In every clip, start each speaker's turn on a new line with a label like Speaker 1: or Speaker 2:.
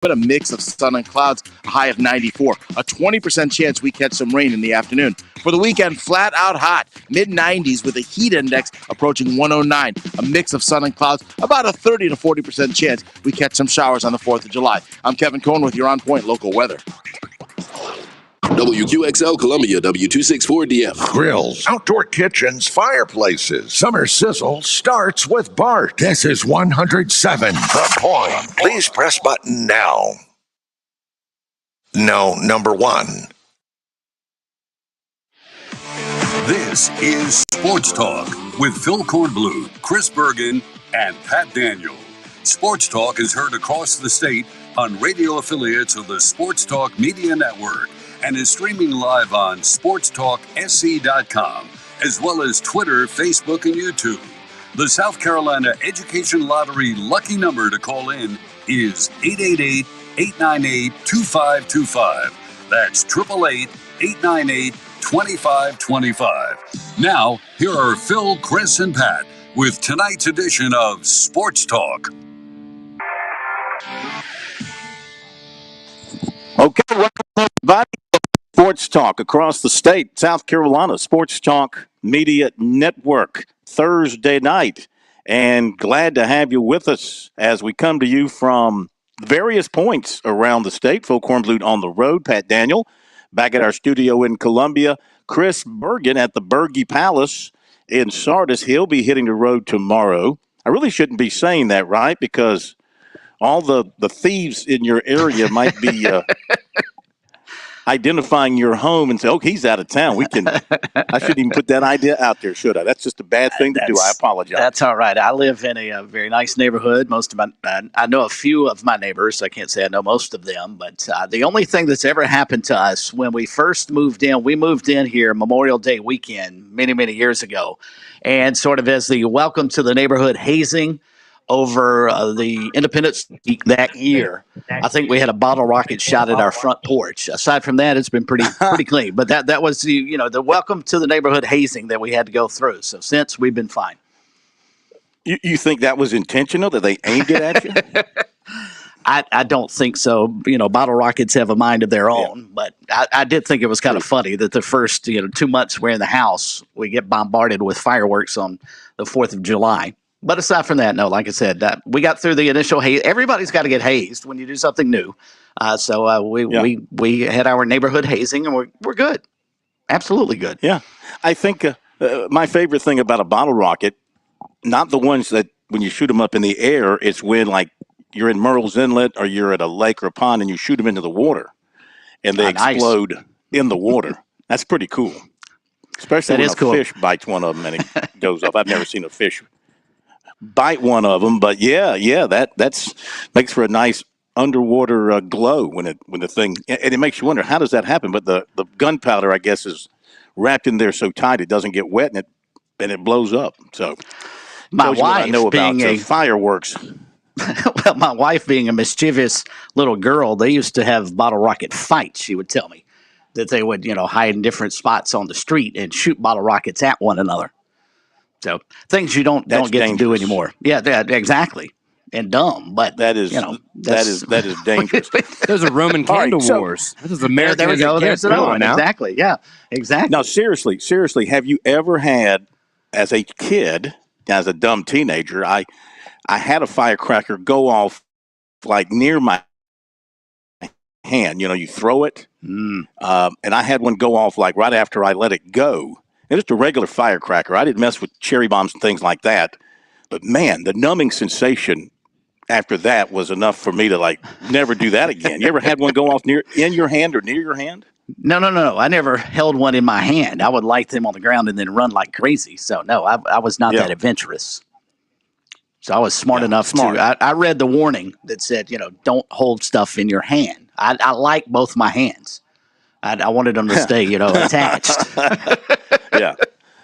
Speaker 1: but a mix of sun and clouds, a high of 94. A 20% chance we catch some rain in the afternoon. For the weekend, flat out hot, mid-90s with a heat index approaching 109. A mix of sun and clouds, about a 30 to 40% chance we catch some showers on the 4th of July. I'm Kevin Cohen with your On Point local weather.
Speaker 2: WQXL Columbia, W264DF.
Speaker 3: Grills, outdoor kitchens, fireplaces. Summer sizzle starts with Bart. This is 107 The Point. Please press button now. No, number 1.
Speaker 4: This is Sports Talk with Phil Kornbluth, Chris Bergen, and Pat Daniel. Sports Talk is heard across the state on radio affiliates of the Sports Talk Media Network and is streaming live on SportsTalkSC.com, as well as Twitter, Facebook, and YouTube. The South Carolina Education Lottery lucky number to call in is 888-898-2525. That's 888-898-2525. Now, here are Phil, Chris, and Pat with tonight's edition of Sports Talk.
Speaker 5: Okay, welcome everybody. Sports Talk across the state, South Carolina, Sports Talk Media Network, Thursday night. And glad to have you with us as we come to you from various points around the state. Phil Kornbluth on the road, Pat Daniel back at our studio in Columbia, Chris Bergen at the Berge Palace in Sardis. He'll be hitting the road tomorrow. I really shouldn't be saying that, right? Because all the thieves in your area might be identifying your home and say, "Oh, he's out of town." I shouldn't even put that idea out there, should I? That's just a bad thing to do. I apologize.
Speaker 6: That's all right. I live in a very nice neighborhood. I know a few of my neighbors. I can't say I know most of them, but the only thing that's ever happened to us when we first moved in, we moved in here Memorial Day weekend many, many years ago, and sort of as the welcome to the neighborhood hazing over the Independence Week that year, I think we had a bottle rocket shot at our front porch. Aside from that, it's been pretty clean. But that was the welcome to the neighborhood hazing that we had to go through. So since we've been fine.
Speaker 5: You think that was intentional, that they aimed it at you?
Speaker 6: I don't think so. Bottle rockets have a mind of their own. Yeah. But I did think it was kind of funny that the first 2 months we're in the house, we get bombarded with fireworks on the 4th of July. But aside from that, no, like I said, we got through the initial haze. Everybody's got to get hazed when you do something new. So we had our neighborhood hazing, and we're good. Absolutely good.
Speaker 5: Yeah. I think my favorite thing about a bottle rocket, not the ones that when you shoot them up in the air, it's when like you're in Murrells Inlet or you're at a lake or a pond and you shoot them into the water and they explode in the water. That's pretty cool. Especially when a fish bites one of them and it goes off. I've never seen a fish bite one of them, but that's makes for a nice underwater glow when the thing, and it makes you wonder how does that happen. But the gunpowder, I guess, is wrapped in there so tight it doesn't get wet and it blows up. So
Speaker 6: my wife
Speaker 5: being fireworks.
Speaker 6: Well, my wife being a mischievous little girl, they used to have bottle rocket fights. She would tell me that they would hide in different spots on the street and shoot bottle rockets at one another. So things you don't get dangerous to do anymore. Yeah, exactly, and dumb. But
Speaker 5: that is dangerous.
Speaker 7: There's a Roman candle wars. This is America.
Speaker 6: There we go. There's another one. Exactly. Yeah. Exactly.
Speaker 5: Now, seriously, have you ever had, as a kid, as a dumb teenager, I had a firecracker go off like near my hand. You throw it, and I had one go off like right after I let it go. It's just a regular firecracker. I didn't mess with cherry bombs and things like that. But, man, the numbing sensation after that was enough for me to, never do that again. You ever had one go off in your hand or near your hand?
Speaker 6: No. I never held one in my hand. I would light them on the ground and then run like crazy. So, no, I was not that adventurous. So I was smart enough to – I read the warning that said, don't hold stuff in your hand. I like both my hands. I wanted them to stay, attached.
Speaker 5: Yeah,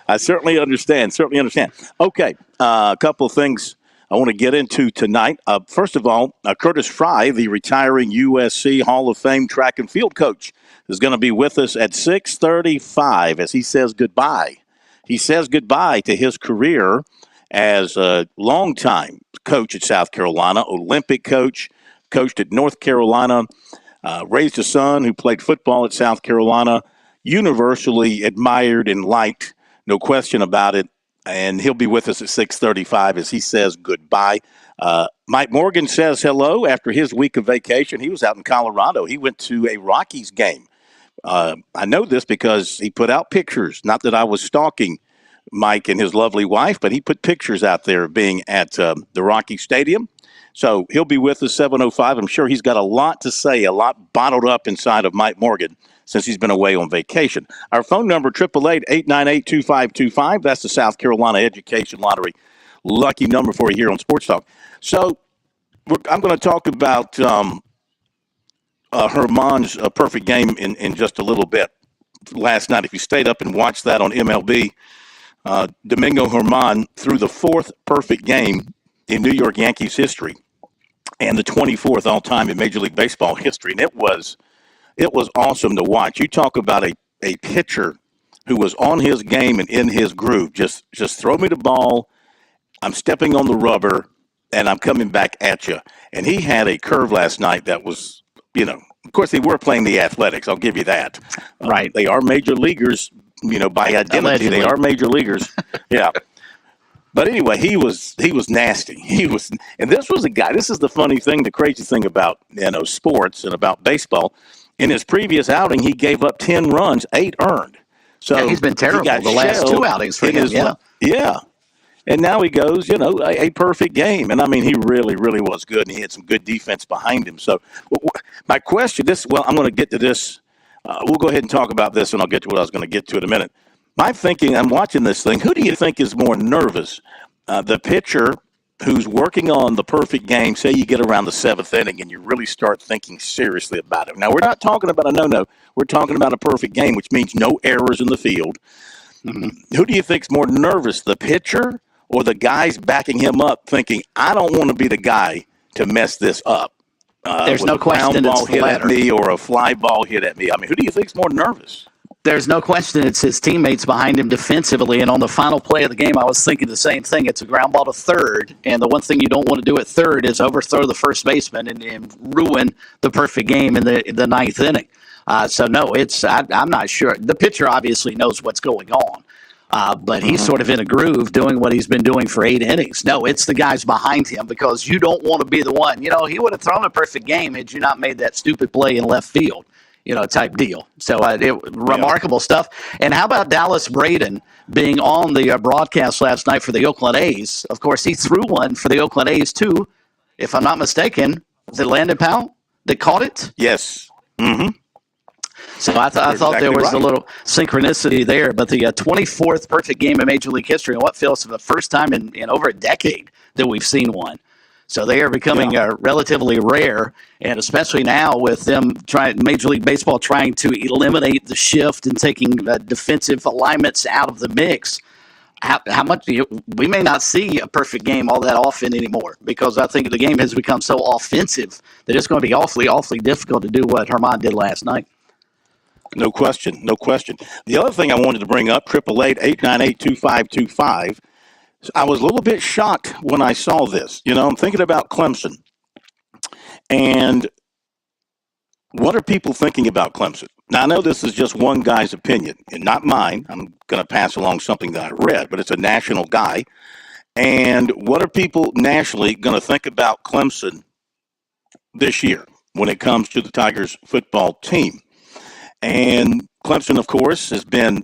Speaker 5: I certainly understand. Okay, a couple of things I want to get into tonight. First of all, Curtis Fry, the retiring USC Hall of Fame track and field coach, is going to be with us at 6:35 as he says goodbye. He says goodbye to his career as a longtime coach at South Carolina, Olympic coach, coached at North Carolina, raised a son who played football at South Carolina, universally admired and liked, no question about it. And he'll be with us at 6:35 as he says goodbye. Mike Morgan says hello after his week of vacation. He was out in Colorado. He went to a Rockies game. I know this because he put out pictures. Not that I was stalking Mike and his lovely wife, but he put pictures out there of being at the Rocky Stadium. So he'll be with us 7:05. I'm sure he's got a lot to say, a lot bottled up inside of Mike Morgan since he's been away on vacation. Our phone number, 888-898-2525. That's the South Carolina Education Lottery lucky number for you here on Sports Talk. So I'm going to talk about Herman's perfect game in just a little bit. Last night, if you stayed up and watched that on MLB, Domingo Germán threw the fourth perfect game in New York Yankees history and the 24th all-time in Major League Baseball history. And it was awesome to watch. You talk about a pitcher who was on his game and in his groove. Just throw me the ball. I'm stepping on the rubber, and I'm coming back at you. And he had a curve last night that was, of course, they were playing the Athletics. I'll give you that.
Speaker 6: Right.
Speaker 5: They are major leaguers, by identity. Allegedly. They are major leaguers. Yeah. But anyway, he was nasty. And this was a guy. This is the funny thing, the crazy thing about sports and about baseball. In his previous outing, he gave up 10 runs, 8 earned. So
Speaker 6: yeah, he's been terrible the last 2 outings for him.
Speaker 5: Yeah. And now he goes, a perfect game. And, I mean, he really, really was good, and he had some good defense behind him. So my question, I'm going to get to this. We'll go ahead and talk about this, and I'll get to what I was going to get to in a minute. My thinking, I'm watching this thing, who do you think is more nervous? The pitcher who's working on the perfect game, say you get around the 7th inning and you really start thinking seriously about it. Now, we're not talking about a no-no. We're talking about a perfect game, which means no errors in the field. Mm-hmm. Who do you think's more nervous, the pitcher or the guys backing him up thinking, I don't want to be the guy to mess this up?
Speaker 6: There's no question
Speaker 5: it's
Speaker 6: the latter.
Speaker 5: At me or a fly ball hit at me. I mean, who do you think's more nervous?
Speaker 6: There's no question it's his teammates behind him defensively. And on the final play of the game, I was thinking the same thing. It's a ground ball to third. And the one thing you don't want to do at third is overthrow the first baseman and ruin the perfect game in the 9th inning. So, no, I'm not sure. The pitcher obviously knows what's going on. But he's sort of in a groove doing what he's been doing for 8 innings. No, it's the guys behind him because you don't want to be the one. He would have thrown a perfect game had you not made that stupid play in left field. Type deal. So remarkable stuff. And how about Dallas Braden being on the broadcast last night for the Oakland A's? Of course, he threw one for the Oakland A's too. If I'm not mistaken, was it Landon Powell that caught it?
Speaker 5: Yes. Mm-hmm.
Speaker 6: So I thought there was a little synchronicity there. But the 24th perfect game in Major League history, and what feels for the first time in over a decade that we've seen one. So they are becoming relatively rare, and especially now with them Major League Baseball trying to eliminate the shift and taking defensive alignments out of the mix. How much we may not see a perfect game all that often anymore because I think the game has become so offensive that it's going to be awfully, awfully difficult to do what Germán did last night.
Speaker 5: No question. The other thing I wanted to bring up, 888-898-2525. I was a little bit shocked when I saw this. I'm thinking about Clemson. And what are people thinking about Clemson? Now, I know this is just one guy's opinion and not mine. I'm going to pass along something that I read, but it's a national guy. And what are people nationally going to think about Clemson this year when it comes to the Tigers football team? And Clemson, of course, has been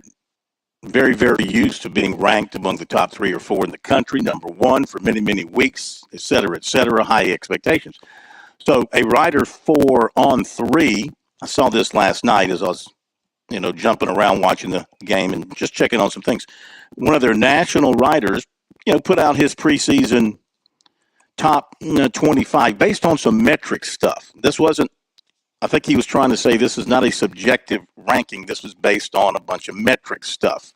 Speaker 5: very, very used to being ranked among the top 3 or 4 in the country, number 1 for many, many weeks, et cetera, high expectations. So a rider 4 on 3, I saw this last night as I was, jumping around watching the game and just checking on some things. One of their national riders, put out his preseason top 25 based on some metric stuff. This wasn't, I think he was trying to say this is not a subjective ranking. This was based on a bunch of metric stuff,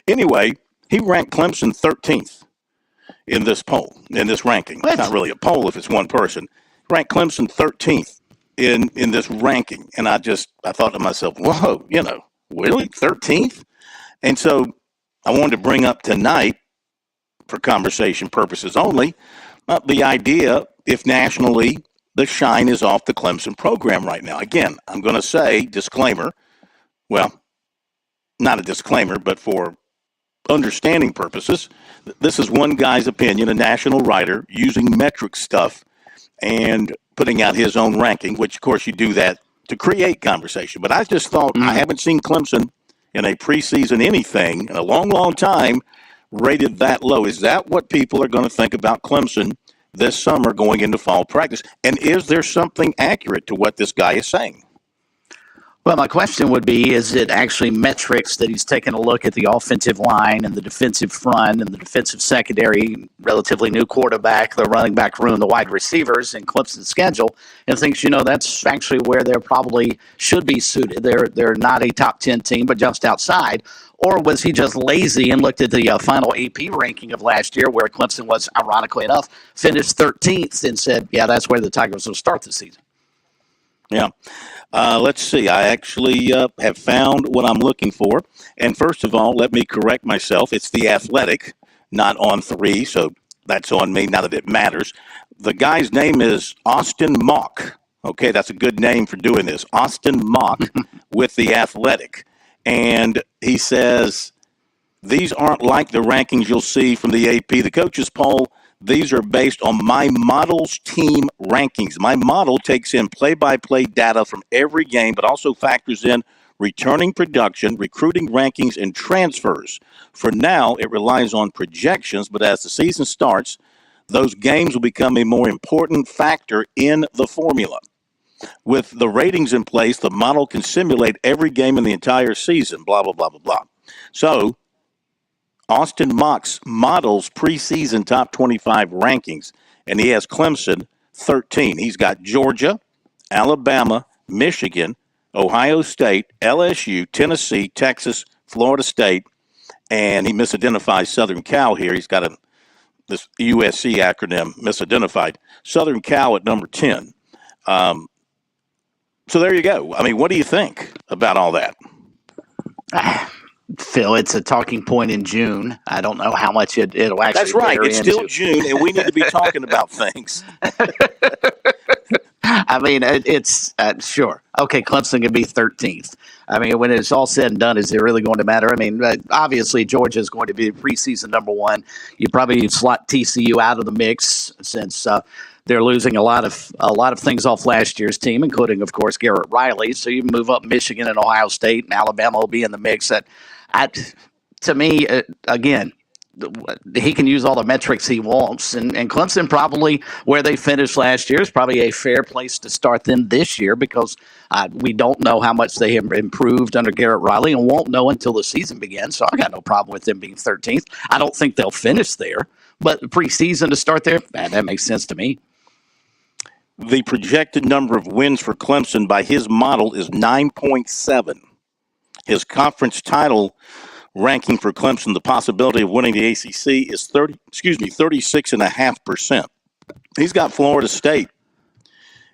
Speaker 5: Anyway, he ranked Clemson 13th in this poll, in this ranking. What? It's not really a poll if it's one person. Ranked Clemson 13th in this ranking. And I thought to myself, whoa, really? 13th? And so I wanted to bring up tonight, for conversation purposes only, the idea if nationally the shine is off the Clemson program right now. Again, I'm going to say, disclaimer, well, not a disclaimer, but for understanding purposes, this is one guy's opinion, a national writer, using metric stuff and putting out his own ranking, which, of course, you do that to create conversation. But I just thought, I haven't seen Clemson in a preseason anything in a long, long time rated that low. Is that what people are going to think about Clemson this summer going into fall practice? And is there something accurate to what this guy is saying?
Speaker 6: Well, my question would be, is it actually metrics that he's taking a look at the offensive line and the defensive front and the defensive secondary, relatively new quarterback, the running back room, the wide receivers, and Clemson's schedule, and thinks, that's actually where they probably should be suited. They're not a top 10 team, but just outside. Or was he just lazy and looked at the final AP ranking of last year, where Clemson was, ironically enough, finished 13th, and said, yeah, that's where the Tigers will start the season?
Speaker 5: Yeah. Let's see. I actually have found what I'm looking for. And first of all, let me correct myself. It's The Athletic, not On 3, so that's on me, now that it matters. The guy's name is Austin Mock. Okay, that's a good name for doing this. Austin Mock with The Athletic. And he says, these aren't like the rankings you'll see from the AP. The coaches poll, these are based on my model's team rankings. My model takes in play-by-play data from every game, but also factors in returning production, recruiting rankings, and transfers. For now, it relies on projections, but as the season starts, those games will become a more important factor in the formula. With the ratings in place, the model can simulate every game in the entire season, blah, blah, blah, blah, blah. So, Austin Mock's models preseason top 25 rankings, and he has Clemson 13. He's got Georgia, Alabama, Michigan, Ohio State, LSU, Tennessee, Texas, Florida State, and he misidentifies Southern Cal here. He's got this USC acronym misidentified. Southern Cal at number 10. So there you go. I mean, what do you think about all that?
Speaker 6: Phil, it's a talking point in June. I don't know how much it'll actually.
Speaker 5: That's right. It's still June, and we need to be talking about things.
Speaker 6: I mean, it's sure. Okay, Clemson can be 13th. I mean, when it's all said and done, is it really going to matter? I mean, obviously, Georgia is going to be preseason number one. You probably slot TCU out of the mix since they're losing a lot of things off last year's team, including, of course, Garrett Riley. So you move up Michigan and Ohio State, and Alabama will be in the mix. To me, again, he can use all the metrics he wants, and Clemson probably, where they finished last year, is probably a fair place to start them this year, because we don't know how much they have improved under Garrett Riley and won't know until the season begins. So I got no problem with them being 13th. I don't think they'll finish there, but preseason to start there, that makes sense to me.
Speaker 5: The projected number of wins for Clemson by his model is 9.7. His conference title ranking for Clemson, the possibility of winning the ACC is 36.5%. He's got Florida State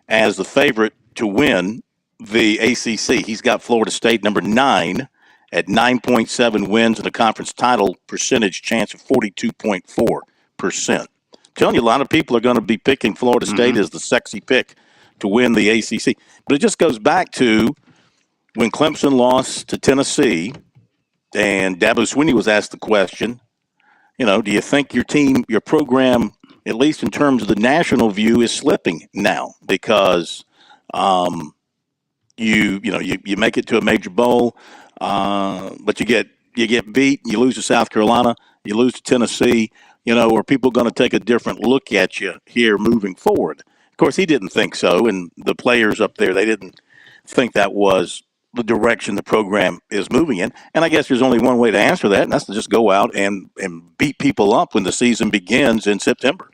Speaker 5: as the favorite to win the ACC. He's got Florida State number 9 at 9.7 wins and a conference title percentage chance of 42.4%. Telling you, a lot of people are going to be picking Florida State as the sexy pick to win the ACC. But it just goes back to when Clemson lost to Tennessee, and Dabo Swinney was asked the question, do you think your team, your program, at least in terms of the national view, is slipping now because you make it to a major bowl, but you get beat, you lose to South Carolina, you lose to Tennessee. Are people going to take a different look at you here moving forward? Of course, he didn't think so, and the players up there, they didn't think that was the direction the program is moving in. And I guess there's only one way to answer that, and that's to just go out and beat people up when the season begins in September.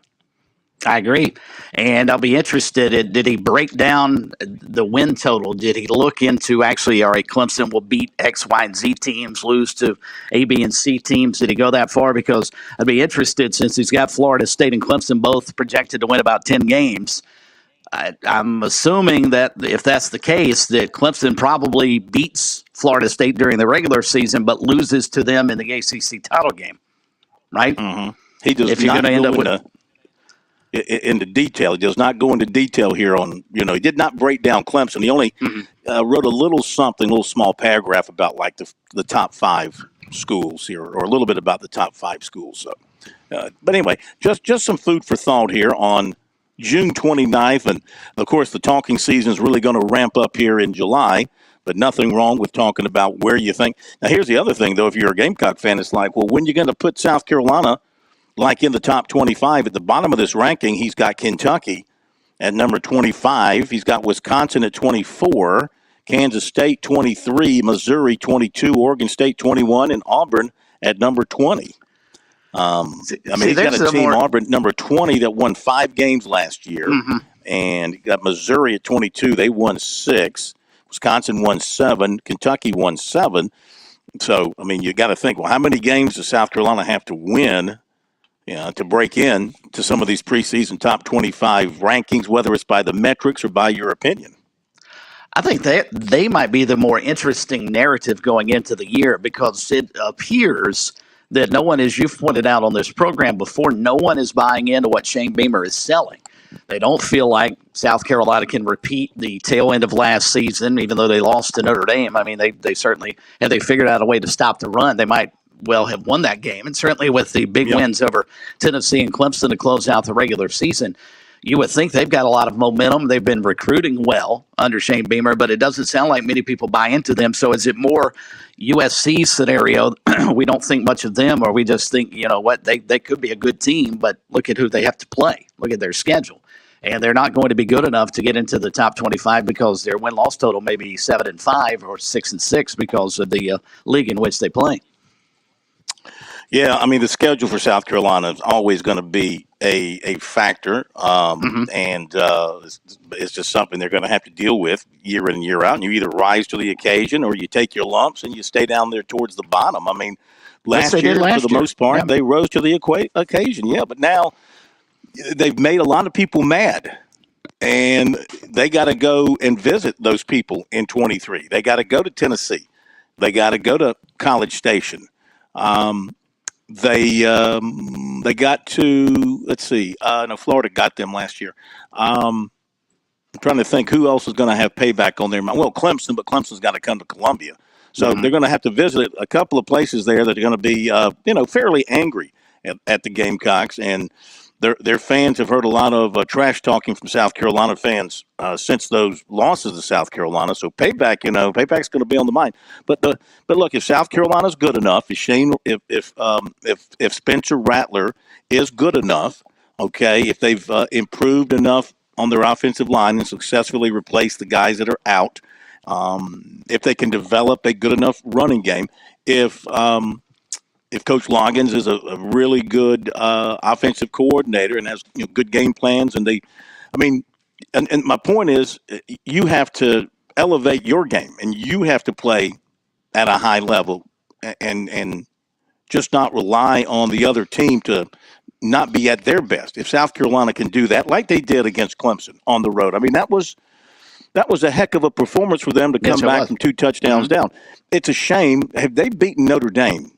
Speaker 6: I agree. And I'll be interested, did he break down the win total? Did he look into actually, all right, Clemson will beat X, Y, and Z teams, lose to A, B, and C teams? Did he go that far? Because I'd be interested, since he's got Florida State and Clemson both projected to win about 10 games. I'm assuming that if that's the case, that Clemson probably beats Florida State during the regular season, but loses to them in the ACC title game, right?
Speaker 5: He does. If you're going to end up with into detail. He does not go into detail here on, he did not break down Clemson. He only wrote a little small paragraph about like the top 5 schools here, or a little bit about the top 5 schools. So, but anyway, just some food for thought here on June 29th. And of course, the talking season is really going to ramp up here in July, but nothing wrong with talking about where you think. Now, here's the other thing, though. If you're a Gamecock fan, it's like, well, when are you going to put South Carolina like in the top 25? At the bottom of this ranking, he's got Kentucky at number 25. He's got Wisconsin at 24, Kansas State 23, Missouri 22, Oregon State 21, and Auburn at number 20. He's got a team, Auburn, number 20, that won 5 games last year. And you got Missouri at 22. They won 6. Wisconsin won 7. Kentucky won 7. So, you got to think, well, how many games does South Carolina have to win to break in to some of these preseason top 25 rankings, whether it's by the metrics or by your opinion?
Speaker 6: I think they might be the more interesting narrative going into the year, because it appears that no one, as you've pointed out on this program before, no one is buying into what Shane Beamer is selling. They don't feel like South Carolina can repeat the tail end of last season, even though they lost to Notre Dame. They certainly, had they figured out a way to stop the run, they might well have won that game. And certainly with the big wins over Tennessee and Clemson to close out the regular season, you would think they've got a lot of momentum. They've been recruiting well under Shane Beamer, but it doesn't sound like many people buy into them. So is it more USC scenario? We don't think much of them, or we just think, they could be a good team, but look at who they have to play. Look at their schedule. And they're not going to be good enough to get into the top 25 because their win-loss total may be 7-5 or 6-6 because of the league in which they play.
Speaker 5: Yeah, the schedule for South Carolina is always going to be a factor, and it's just something they're going to have to deal with year in and year out. And you either rise to the occasion or you take your lumps and you stay down there towards the bottom. Last year, for the most part, they rose to the occasion. Yeah, but now they've made a lot of people mad, and they got to go and visit those people in 23. They got to go to Tennessee. They got to go to College Station. They got to, Florida got them last year. I'm trying to think who else is going to have payback on their mind. Well, Clemson, but Clemson's got to come to Columbia. So they're going to have to visit a couple of places there that are going to be, fairly angry at the Gamecocks. And their fans have heard a lot of trash talking from South Carolina fans since those losses to South Carolina. So payback's going to be on the mind. But look, if South Carolina's good enough, if Spencer Rattler is good enough, okay, if they've improved enough on their offensive line and successfully replaced the guys that are out, if they can develop a good enough running game, if Coach Loggins is a really good offensive coordinator and has good game plans, and and my point is, you have to elevate your game, and you have to play at a high level, and just not rely on the other team to not be at their best. If South Carolina can do that, like they did against Clemson on the road, that was a heck of a performance for them to come back from 2 touchdowns down. It's a shame. Have they beaten Notre Dame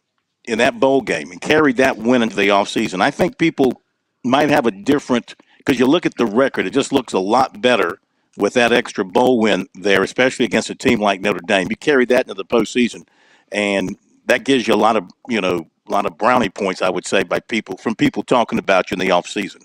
Speaker 5: in that bowl game and carried that win into the offseason? I think people might have a different, because you look at the record, it just looks a lot better with that extra bowl win there, especially against a team like Notre Dame. You carry that into the postseason, and that gives you a lot of brownie points, I would say, from people talking about you in the offseason.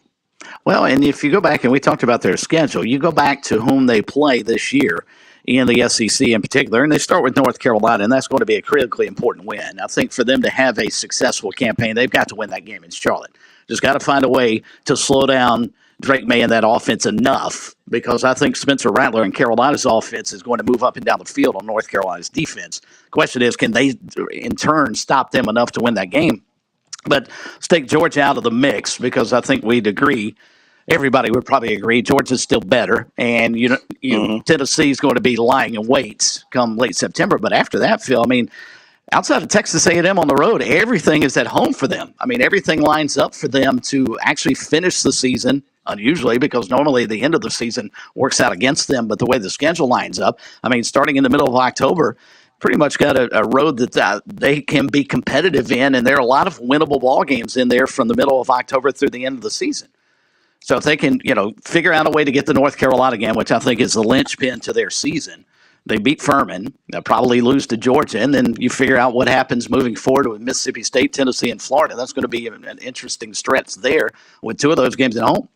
Speaker 6: Well, and if you go back, and we talked about their schedule, you go back to whom they play this year in the SEC in particular, and they start with North Carolina, and that's going to be a critically important win. I think for them to have a successful campaign, they've got to win that game in Charlotte. Just got to find a way to slow down Drake May and that offense enough, because I think Spencer Rattler and Carolina's offense is going to move up and down the field on North Carolina's defense. The question is, can they, in turn, stop them enough to win that game? But let's take Georgia out of the mix, because I think we'd agree, everybody would probably agree, Georgia's still better. And Tennessee's going to be lying in wait come late September. But after that, Phil, outside of Texas A&M on the road, everything is at home for them. Everything lines up for them to actually finish the season, unusually, because normally the end of the season works out against them. But the way the schedule lines up, starting in the middle of October, pretty much got a road that they can be competitive in, and there are a lot of winnable ball games in there from the middle of October through the end of the season. So if they can, figure out a way to get to North Carolina again, which I think is the linchpin to their season, they beat Furman. They'll probably lose to Georgia, and then you figure out what happens moving forward with Mississippi State, Tennessee, and Florida. That's going to be an interesting stretch there with 2 of those games at home.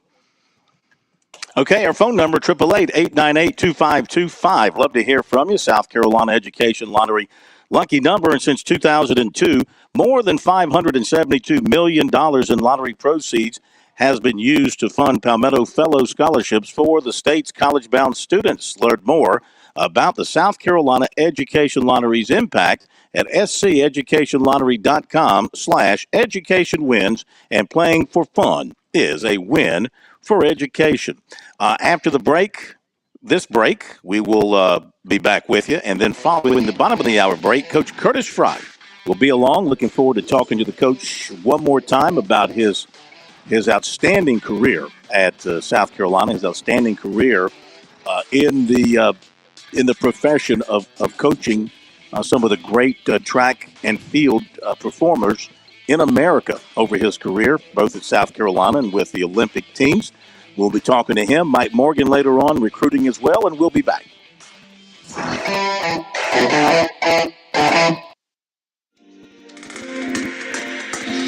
Speaker 5: Okay, our phone number, 888-898-2525. Love to hear from you. South Carolina Education Lottery lucky number, and since 2002, more than $572 million in lottery proceeds has been used to fund Palmetto Fellow Scholarships for the state's college-bound students. Learn more about the South Carolina Education Lottery's impact at sceducationlottery.com/education wins, and playing for fun is a win for education. After this break, we will be back with you, and then following the bottom of the hour break, Coach Curtis Fry will be along. Looking forward to talking to the coach one more time about his outstanding career at South Carolina, his outstanding career in the profession of coaching some of the great track and field performers in America over his career, both at South Carolina and with the Olympic teams. We'll be talking to him, Mike Morgan, later on, recruiting as well, and we'll be back.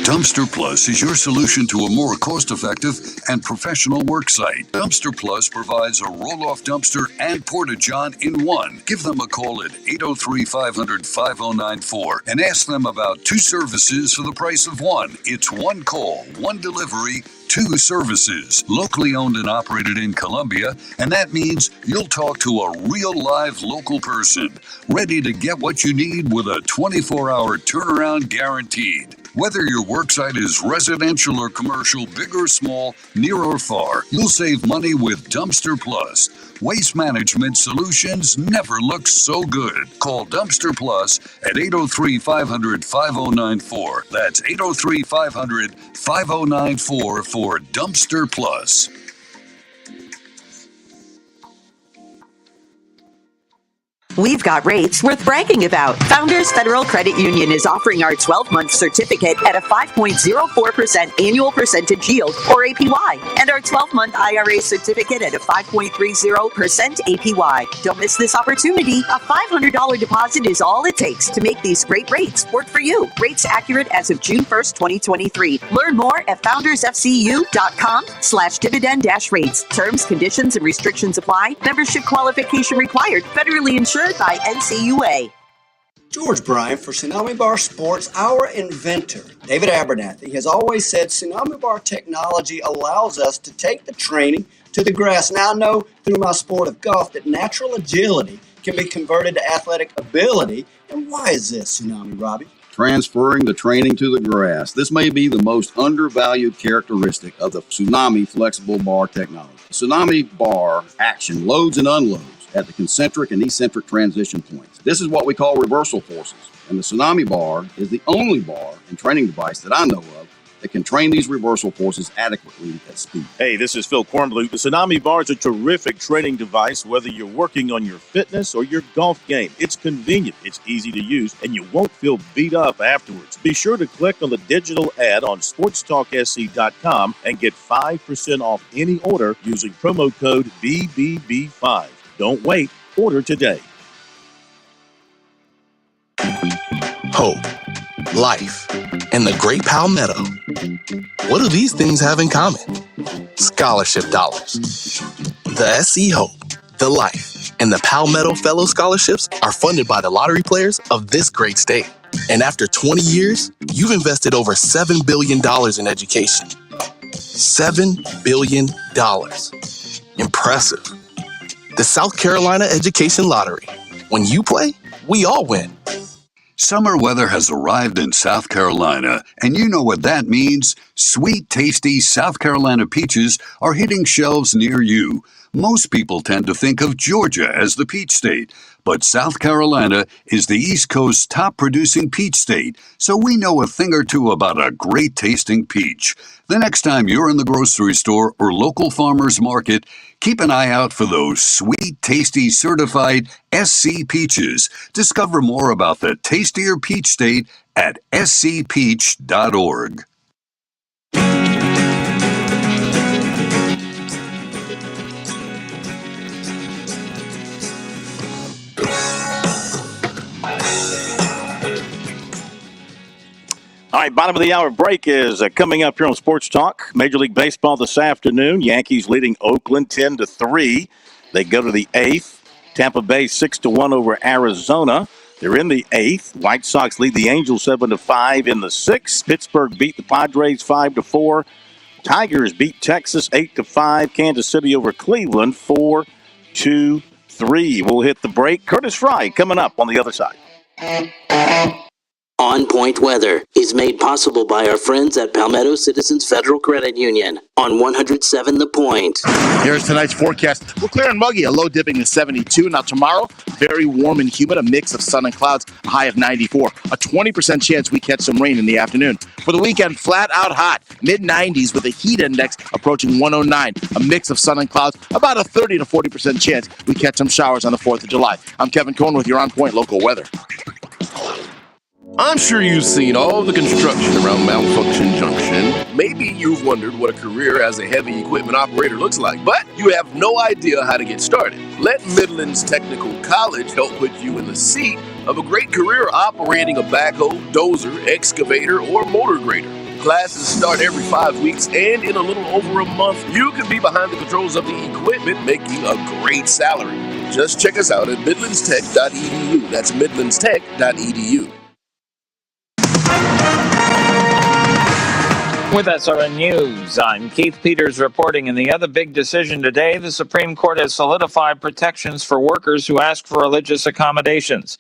Speaker 4: Dumpster Plus is your solution to a more cost-effective and professional work site. Dumpster Plus provides a roll-off dumpster and porta-john in one. Give them a call at 803-500-5094 and ask them about 2 services for the price of one. It's 1 call, 1 delivery, 2 services. Locally owned and operated in Columbia, and that means you'll talk to a real live local person, ready to get what you need with a 24-hour turnaround guaranteed. Whether your worksite is residential or commercial, big or small, near or far, you'll save money with Dumpster Plus. Waste management solutions never look so good. Call Dumpster Plus at 803-500-5094. That's 803-500-5094 for Dumpster Plus.
Speaker 8: We've got rates worth bragging about. Founders Federal Credit Union is offering our 12-month certificate at a 5.04% annual percentage yield, or APY, and our 12-month IRA certificate at a 5.30% APY. Don't miss this opportunity. A $500 deposit is all it takes to make these great rates work for you. Rates accurate as of June 1st, 2023. Learn more at foundersfcu.com/dividend-rates. Terms, conditions, and restrictions apply. Membership qualification required. Federally insured by NCUA.
Speaker 9: George Bryant for Tsunami Bar Sports. Our inventor, David Abernathy, has always said Tsunami Bar technology allows us to take the training to the grass. Now I know through my sport of golf that natural agility can be converted to athletic ability. And why is this, Tsunami Robbie?
Speaker 10: Transferring the training to the grass. This may be the most undervalued characteristic of the Tsunami flexible bar technology. Tsunami bar action loads and unloads at the concentric and eccentric transition points. This is what we call reversal forces, and the Tsunami bar is the only bar and training device that I know of that can train these reversal forces adequately at speed.
Speaker 5: Hey, this is Phil Kornbluth. The Tsunami Bar is a terrific training device, whether you're working on your fitness or your golf game. It's convenient, it's easy to use, and you won't feel beat up afterwards. Be sure to click on the digital ad on SportsTalkSC.com and get 5% off any order using promo code BBB5. Don't wait. Order today.
Speaker 11: Hope, life, and the great Palmetto. What do these things have in common? Scholarship dollars. The SC Hope, the Life, and the Palmetto Fellow Scholarships are funded by the lottery players of this great state. And after 20 years, you've invested over $7 billion in education. $7 billion. Impressive. The South Carolina Education Lottery. When you play, we all win.
Speaker 4: Summer weather has arrived in South Carolina, and you know what that means. Sweet, tasty South Carolina peaches are hitting shelves near you. Most people tend to think of Georgia as the peach state, but South Carolina is the East Coast's top producing peach state, so we know a thing or two about a great tasting peach. The next time you're in the grocery store or local farmer's market, keep an eye out for those sweet, tasty, certified SC peaches. Discover more about the tastier peach state at scpeach.org.
Speaker 5: right, bottom of the hour break is coming up here on Sports Talk. Major League Baseball this afternoon. Yankees leading Oakland 10-3. They go to the 8th. Tampa Bay 6-1 over Arizona. They're in the 8th. White Sox lead the Angels 7-5 in the 6th. Pittsburgh beat the Padres 5-4. Tigers beat Texas 8-5. Kansas City over Cleveland 4-3. We'll hit the break. Curtis Fry coming up on the other side.
Speaker 12: On Point Weather is made possible by our friends at Palmetto Citizens Federal Credit Union on 107 The Point.
Speaker 1: Here's tonight's forecast. We're clear and muggy, a low dipping to 72. Now tomorrow, very warm and humid, a mix of sun and clouds, a high of 94. A 20% chance we catch some rain in the afternoon. For the weekend, flat out hot, mid-90s with a heat index approaching 109. A mix of sun and clouds, about a 30 to 40% chance we catch some showers on the 4th of July. I'm Kevin Cohen with your On Point local weather.
Speaker 2: I'm sure you've seen all the construction around Malfunction Junction. Maybe you've wondered what a career as a heavy equipment operator looks like, but you have no idea how to get started. Let Midlands Technical College help put you in the seat of a great career operating a backhoe, dozer, excavator, or motor grader. Classes start every 5 weeks, and in a little over a month, you can be behind the controls of the equipment, making a great salary. Just check us out at midlandstech.edu. That's midlandstech.edu.
Speaker 13: With SRN News, I'm Keith Peters reporting. In the other big decision today, the Supreme Court has solidified protections for workers who ask for religious accommodations.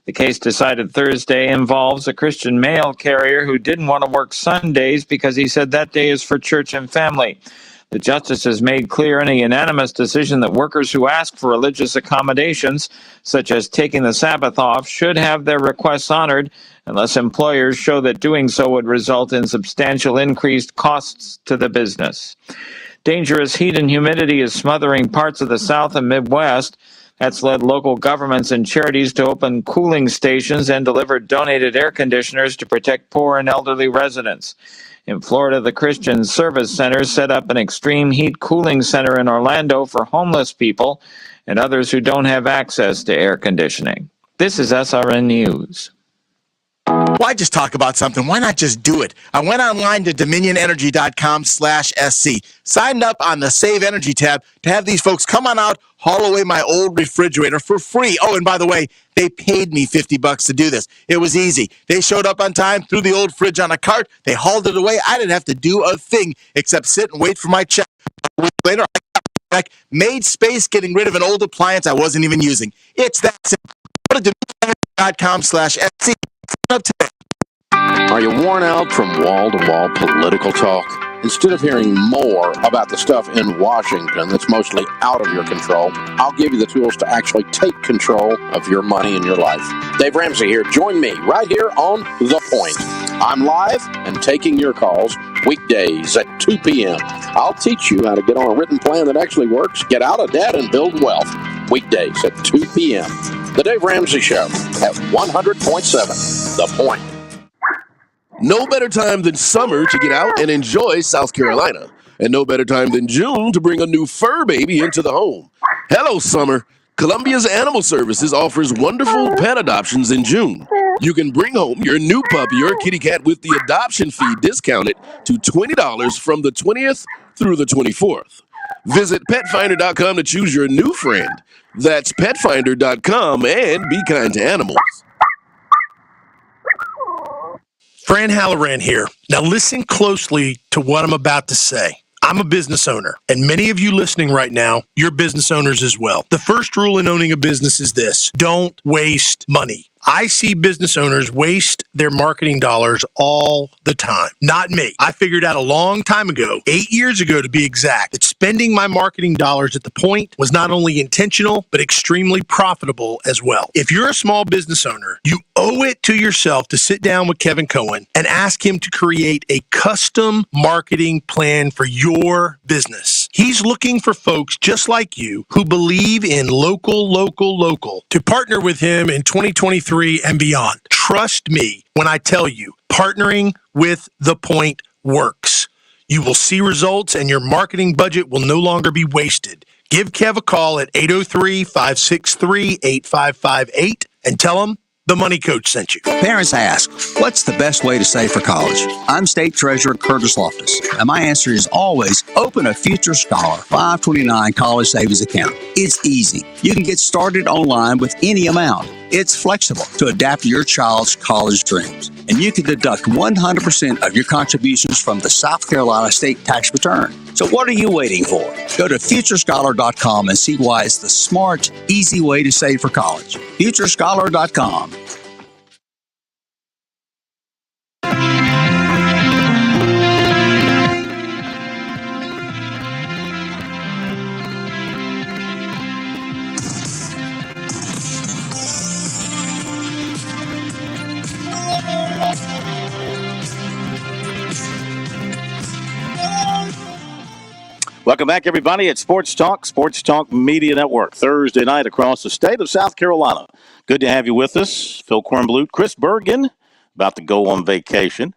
Speaker 13: The case decided Thursday involves a Christian mail carrier who didn't want to work Sundays because he said that day is for church and family. The justices made clear in a unanimous decision that workers who ask for religious accommodations, such as taking the Sabbath off, should have their requests honored unless employers show that doing so would result in substantial increased costs to the business. Dangerous heat and humidity is smothering parts of the South and Midwest. That's led local governments and charities to open cooling stations and deliver donated air conditioners to protect poor and elderly residents. In Florida, the Christian Service Center set up an extreme heat cooling center in Orlando for homeless people and others who don't have access to air conditioning. This is SRN News.
Speaker 1: Why just talk about something? Why not just do it? I went online to dominionenergy.com/SC, signed up on the Save Energy tab to have these folks come on out, haul away my old refrigerator for free. Oh, and by the way, they paid me $50 to do this. It was easy. They showed up on time, threw the old fridge on a cart, they hauled it away. I didn't have to do a thing except sit and wait for my check. A week later, I got back, made space getting rid of an old appliance I wasn't even using. It's that simple. Go to dominionenergy.com/SC. Up today.
Speaker 14: Are you worn out from wall-to-wall political talk? Instead of hearing more about the stuff in Washington that's mostly out of your control, I'll give you the tools to actually take control of your money and your life. Dave Ramsey here. Join me right here on The Point. I'm live and taking your calls weekdays at 2 p.m. I'll teach you how to get on a written plan that actually works, get out of debt, and build wealth. Weekdays at 2 p.m. The Dave Ramsey Show at 100.7 The Point.
Speaker 2: No better time than summer to get out and enjoy South Carolina. And no better time than June to bring a new fur baby into the home. Hello, summer. Columbia's Animal Services offers wonderful pet adoptions in June. You can bring home your new puppy or kitty cat with the adoption fee discounted to $20 from the 20th through the 24th. Visit petfinder.com to choose your new friend. That's petfinder.com, and be kind to animals.
Speaker 15: Fran Halloran here. Now listen closely to what I'm about to say. I'm a business owner, and many of you listening right now, you're business owners as well. The first rule in owning a business is this: don't waste money. I see business owners waste their marketing dollars all the time. Not me. I figured out a long time ago, 8 years ago to be exact, that spending my marketing dollars at the Point was not only intentional, but extremely profitable as well. If you're a small business owner, you owe it to yourself to sit down with Kevin Cohen and ask him to create a custom marketing plan for your business. He's looking for folks just like you who believe in local to partner with him in 2023 and beyond. Trust me when I tell you, partnering with The Point works. You will see results and your marketing budget will no longer be wasted. Give Kev a call at 803-563-8558 and tell him the Money Coach sent you.
Speaker 16: Parents ask, what's the best way to save for college? I'm State Treasurer Curtis Loftus, and my answer is always open a Future Scholar 529 college savings account. It's easy. You can get started online with any amount. It's flexible to adapt to your child's college dreams. And you can deduct 100% of your contributions from the South Carolina state tax return. So what are you waiting for? Go to futurescholar.com and see why it's the smart, easy way to save for college. futurescholar.com.
Speaker 5: Welcome back, everybody, at Sports Talk Media Network, Thursday night across the state of South Carolina. Good to have you with us. Phil Kornblut, Chris Bergen, about to go on vacation,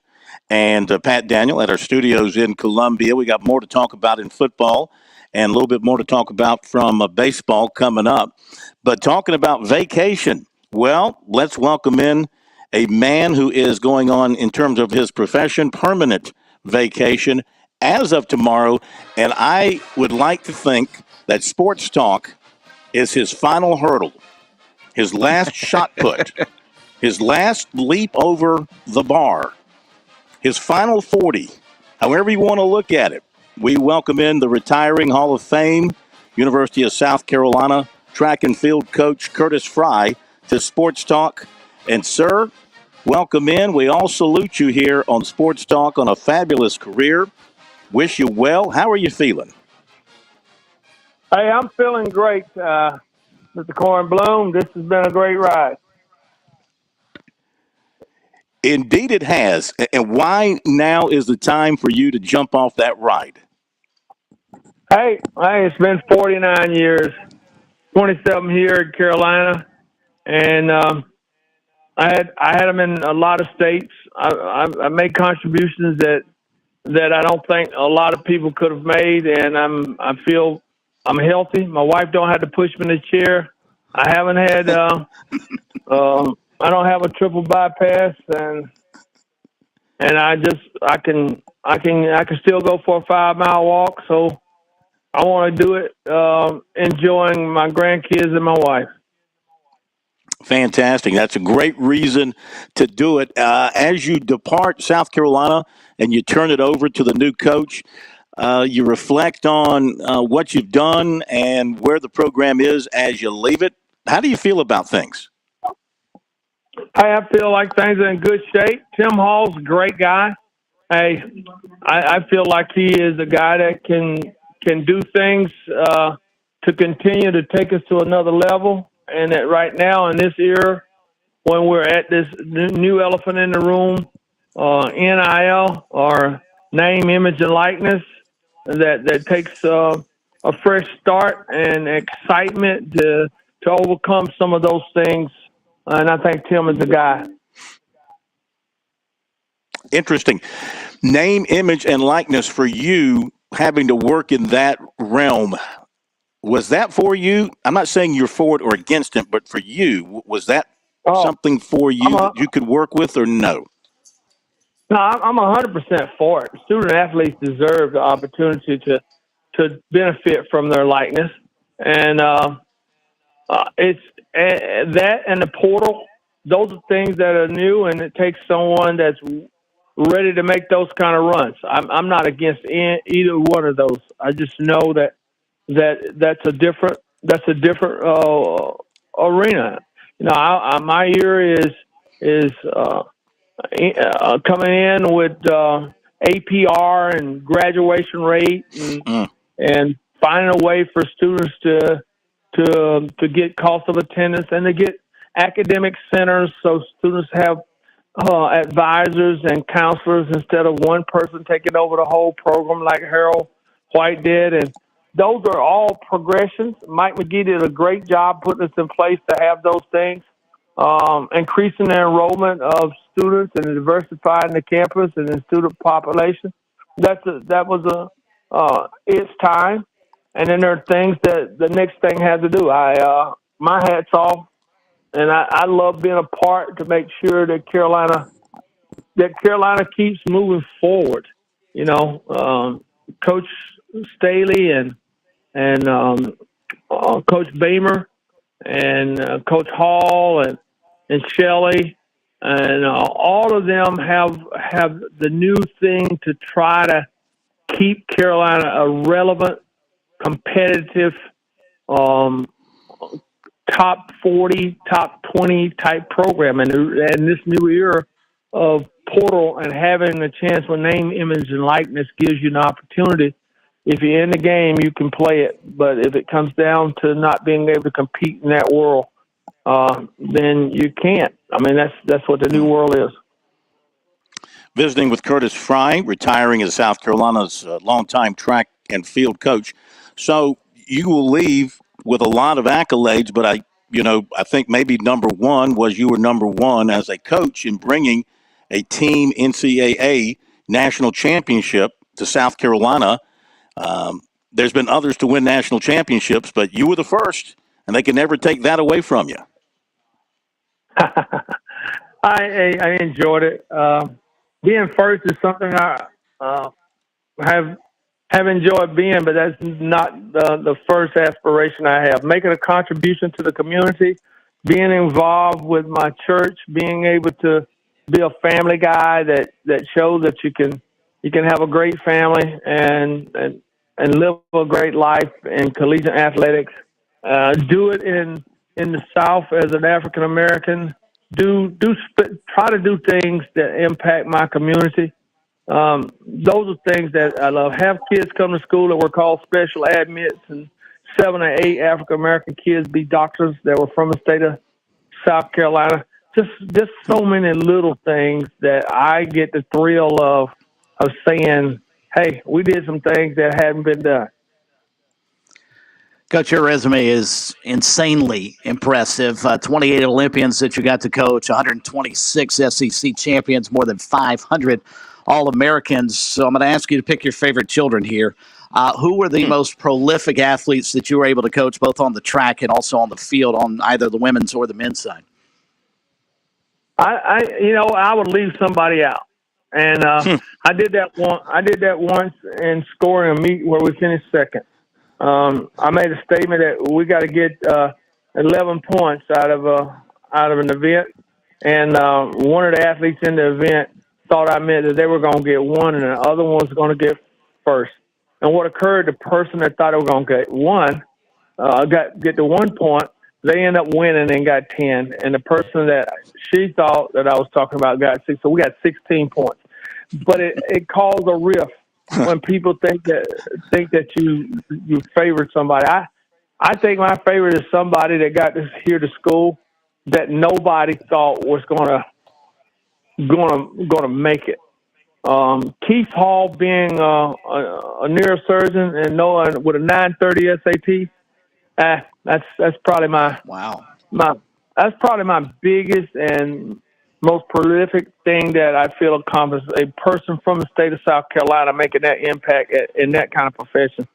Speaker 5: and Pat Daniel at our studios in Columbia. We got more to talk about in football and a little bit more to talk about from baseball coming up. But talking about vacation, well, let's welcome in a man who is going on, in terms of his profession, permanent vacation as of tomorrow, and I would like to think that Sports Talk is his final hurdle, his last shot put, his last leap over the bar, his final 40, however you want to look at it. We welcome in the retiring Hall of Fame, University of South Carolina track and field coach Curtis Fry to Sports Talk. And, sir, welcome in. We all salute you here on Sports Talk on a fabulous career. Wish you well. How are you feeling?
Speaker 17: Hey, I'm feeling great, Mr. Kornblum. This has been a great ride.
Speaker 5: Indeed it has. And why now is the time for you to jump off that ride?
Speaker 17: Hey, it's been 49 years, 27 here in Carolina, and I had them in a lot of states. I made contributions that I don't think a lot of people could have made, and I feel I'm healthy. My wife don't have to push me in the chair. I haven't had I don't have a triple bypass, and I can still go for a 5-mile walk. So I want to do it enjoying my grandkids and my wife.
Speaker 5: Fantastic. That's a great reason to do it. As you depart South Carolina and you turn it over to the new coach, you reflect on what you've done and where the program is as you leave it. How do you feel about things?
Speaker 17: Hey, I feel like things are in good shape. Tim Hall's a great guy. Hey, I feel like he is a guy that can do things to continue to take us to another level. And that right now in this era, when we're at this new elephant in the room, NIL or name, image, and likeness, that takes a fresh start and excitement to overcome some of those things. And I think Tim is the guy.
Speaker 5: Interesting. Name, image, and likeness for you, having to work in that realm. Was that for you? I'm not saying you're for it or against it, but for you, was that something for you that you could work with, or no?
Speaker 17: No, I'm 100% for it. Student athletes deserve the opportunity to benefit from their likeness. And it's that and the portal. Those are things that are new, and it takes someone that's ready to make those kind of runs. I'm not against either one of those. I just know that's a different arena. You know, my year is coming in with APR and graduation rate and finding a way for students to get cost of attendance and to get academic centers so students have advisors and counselors instead of one person taking over the whole program like Harold White did. And those are all progressions. Mike McGee did a great job putting us in place to have those things, increasing the enrollment of students and diversifying the campus and the student population. That was its time. And then there are things that the next thing had to do. My hat's off and I love being a part to make sure that Carolina keeps moving forward. Coach Staley and Coach Beamer and Coach Hall and Shelley and all of them have the new thing to try to keep Carolina a relevant, competitive, top 40, top 20 type program. And this new era of portal and having a chance with name, image, and likeness gives you an opportunity. If you're in the game, you can play it. But if it comes down to not being able to compete in that world, then you can't. I mean, that's what the new world is.
Speaker 5: Visiting with Curtis Fry, retiring as South Carolina's longtime track and field coach. So you will leave with a lot of accolades, but I think maybe number one was you were number one as a coach in bringing a team NCAA national championship to South Carolina. There's been others to win national championships, but you were the first, and they can never take that away from you.
Speaker 17: I enjoyed it. Being first is something I have enjoyed being, but that's not the first aspiration I have. Making a contribution to the community, being involved with my church, being able to be a family guy that shows that you can have a great family and live a great life in collegiate athletics. Do it in the South as an African American. Try to do things that impact my community. Those are things that I love. Have kids come to school that were called special admits, and 7 or 8 African American kids be doctors that were from the state of South Carolina. Just so many little things that I get the thrill of saying, "Hey, we did some things that hadn't been done."
Speaker 6: Coach, your resume is insanely impressive. 28 Olympians that you got to coach, 126 SEC champions, more than 500 All-Americans. So I'm going to ask you to pick your favorite children here. Who were the most prolific athletes that you were able to coach, both on the track and also on the field, on either the women's or the men's side?
Speaker 17: I would leave somebody out, and I did that once in scoring a meet where we finished second. I made a statement that we got to get 11 points out of an event, and one of the athletes in the event thought I meant that they were going to get one, and the other one was going to get first. And what occurred? The person that thought they were going to get one get the 1 point. They end up winning and got 10, and the person that she thought that I was talking about got 6. So we got 16 points. But it caused a rift when people think that you favored somebody. I think my favorite is somebody that got here to school that nobody thought was gonna make it. Keith Hall being a neurosurgeon and knowing with a 930 SAT, that's probably that's probably my biggest and most prolific thing that I feel accomplished. A person from the state of South Carolina making that impact in that kind of profession.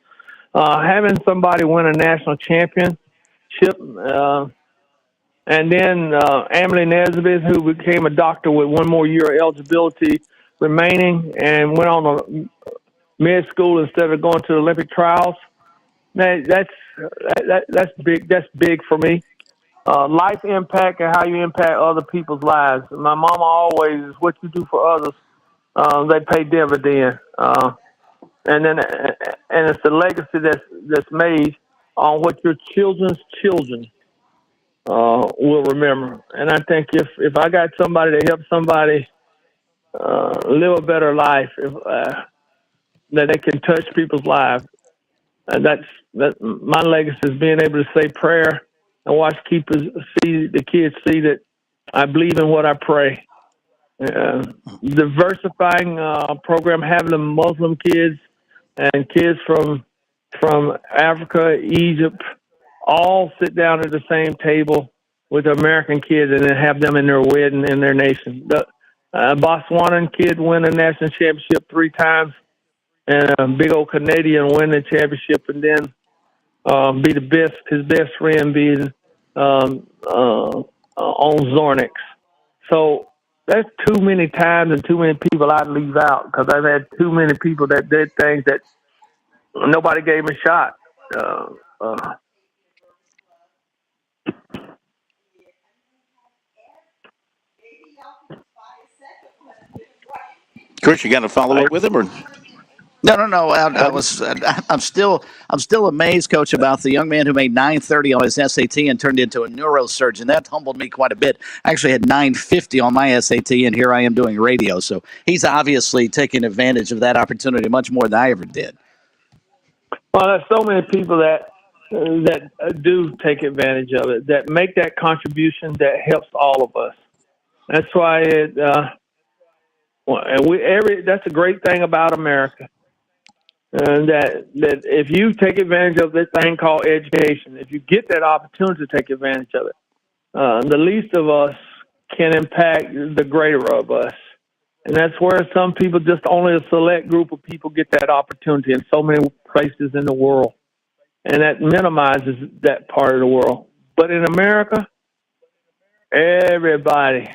Speaker 17: Having somebody win a national championship, and then Emily Nesbitt, who became a doctor with 1 more year of eligibility remaining and went on a med school instead of going to the Olympic trials. That's big. That's big for me. Life impact and how you impact other people's lives. My mama always is what you do for others. They pay dividend, and it's the legacy that's made on what your children's children will remember. And I think if I got somebody to help somebody live a better life, that they can touch people's lives, that's my legacy is being able to say prayer and watch the kids see that I believe in what I pray. Diversifying program, having the Muslim kids and kids from Africa, Egypt, all sit down at the same table with the American kids and then have them in their wedding in their nation. The Botswanan kid win a national championship 3 times, and a big old Canadian win the championship, and then be his best friend being on Zornix. So that's too many times and too many people I'd leave out because I've had too many people that did things that nobody gave them a shot.
Speaker 5: Chris, you got to follow up with him, or
Speaker 6: No. I'm still amazed, Coach, about the young man who made 930 on his SAT and turned into a neurosurgeon. That humbled me quite a bit. I actually had 950 on my SAT, and here I am doing radio. So he's obviously taking advantage of that opportunity much more than I ever did.
Speaker 17: Well, there's so many people that do take advantage of it, that make that contribution that helps all of us. That's why that's a great thing about America. That if you take advantage of this thing called education, if you get that opportunity to take advantage of it, the least of us can impact the greater of us. And that's where some people, just only a select group of people, get that opportunity in so many places in the world. And that minimizes that part of the world. But in America, everybody,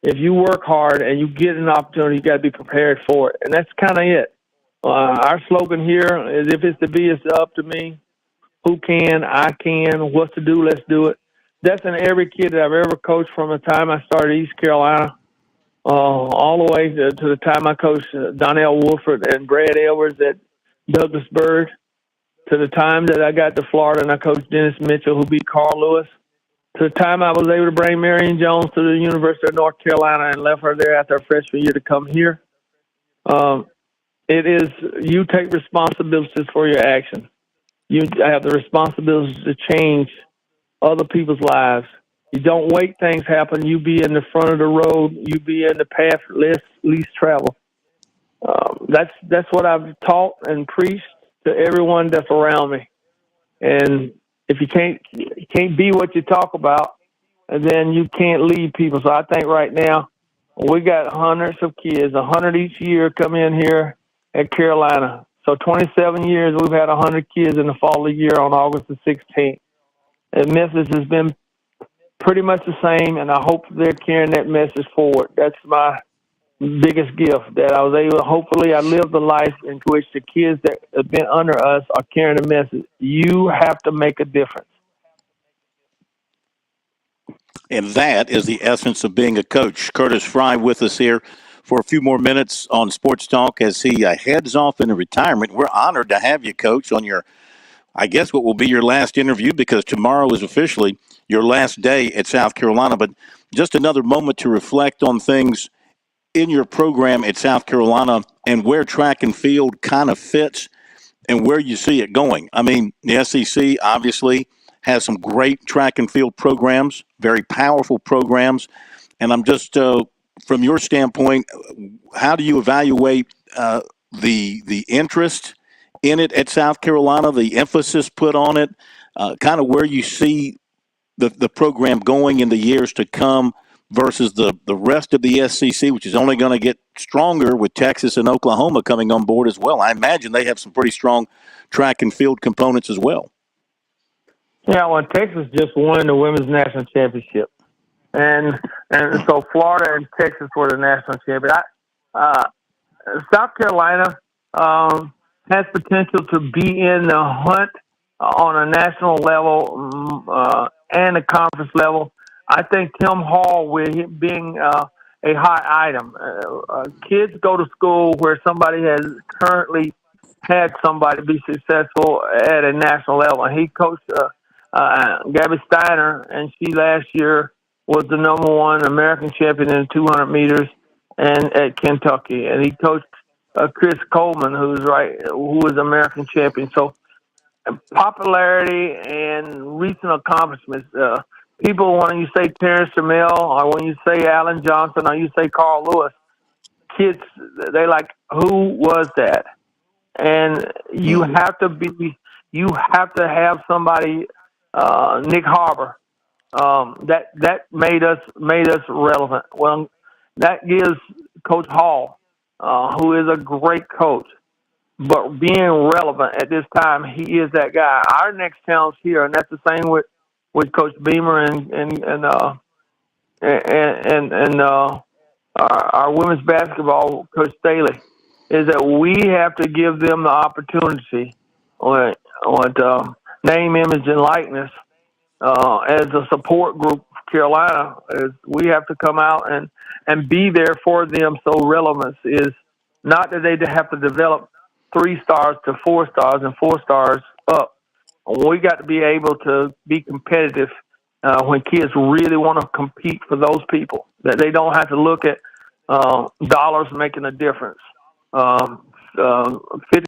Speaker 17: if you work hard and you get an opportunity, you got to be prepared for it. And that's kind of it. Our slogan here is, if it's to be, it's up to me. Who can, I can. What's to do, let's do it. That's in every kid that I've ever coached from the time I started East Carolina all the way to the time I coached Donnell Wolford and Brad Edwards at Douglasburg, to the time that I got to Florida and I coached Dennis Mitchell, who beat Carl Lewis, to the time I was able to bring Marion Jones to the University of North Carolina and left her there after her freshman year to come here. It is, you take responsibilities for your actions. You have the responsibility to change other people's lives. You don't wait things happen. You be in the front of the road. You be in the path least traveled. That's what I've taught and preached to everyone that's around me. And if you can't be what you talk about, then you can't lead people. So I think right now we got hundreds of kids, 100 each year come in here at Carolina. So 27 years, we've had 100 kids in the fall of the year on August the 16th. And Memphis has been pretty much the same, and I hope they're carrying that message forward. That's my biggest gift, that I was able, hopefully I lived the life in which the kids that have been under us are carrying the message. You have to make a difference.
Speaker 5: and that is the essence of being a coach. Curtis Fry with us here for a few more minutes on Sports Talk as he heads off into retirement. We're honored to have you, Coach, on your, I guess, what will be your last interview, because tomorrow is officially your last day at South Carolina. But just another moment to reflect on things in your program at South Carolina and where track and field kind of fits and where you see it going. I mean, the SEC obviously has some great track and field programs, very powerful programs. And I'm just, from your standpoint, how do you evaluate the interest in it at South Carolina, the emphasis put on it, kind of where you see the program going in the years to come versus the rest of the SEC, which is only going to get stronger with Texas and Oklahoma coming on board as well? I imagine they have some pretty strong track and field components as well.
Speaker 17: Yeah, well, Texas just won the women's national championship, and so Florida and Texas were the national champion. South Carolina has potential to be in the hunt on a national level and a conference level. I think Tim Hall, with being a hot item, kids go to school where somebody has currently had somebody be successful at a national level. And he coached Gabby Steiner, and she last year was the number one American champion in the 200 meters and at Kentucky. And he coached Chris Coleman, who was American champion. So popularity and recent accomplishments. People, when you say Terrence Jamel, or when you say Alan Johnson, or you say Carl Lewis, kids, they like, who was that? And you have to have somebody, Nick Harbor, that made us relevant. Well, that gives Coach Hall, who is a great coach, but being relevant at this time, he is that guy. Our next challenge here, and that's the same with Coach Beamer and our women's basketball coach Staley is that we have to give them the opportunity on name, image, and likeness as a support group for Carolina. Is we have to come out and be there for them. So relevance is not that they have to develop 3 stars to 4 stars and 4 stars up. We got to be able to be competitive when kids really want to compete for those people. That they don't have to look at dollars making a difference. 50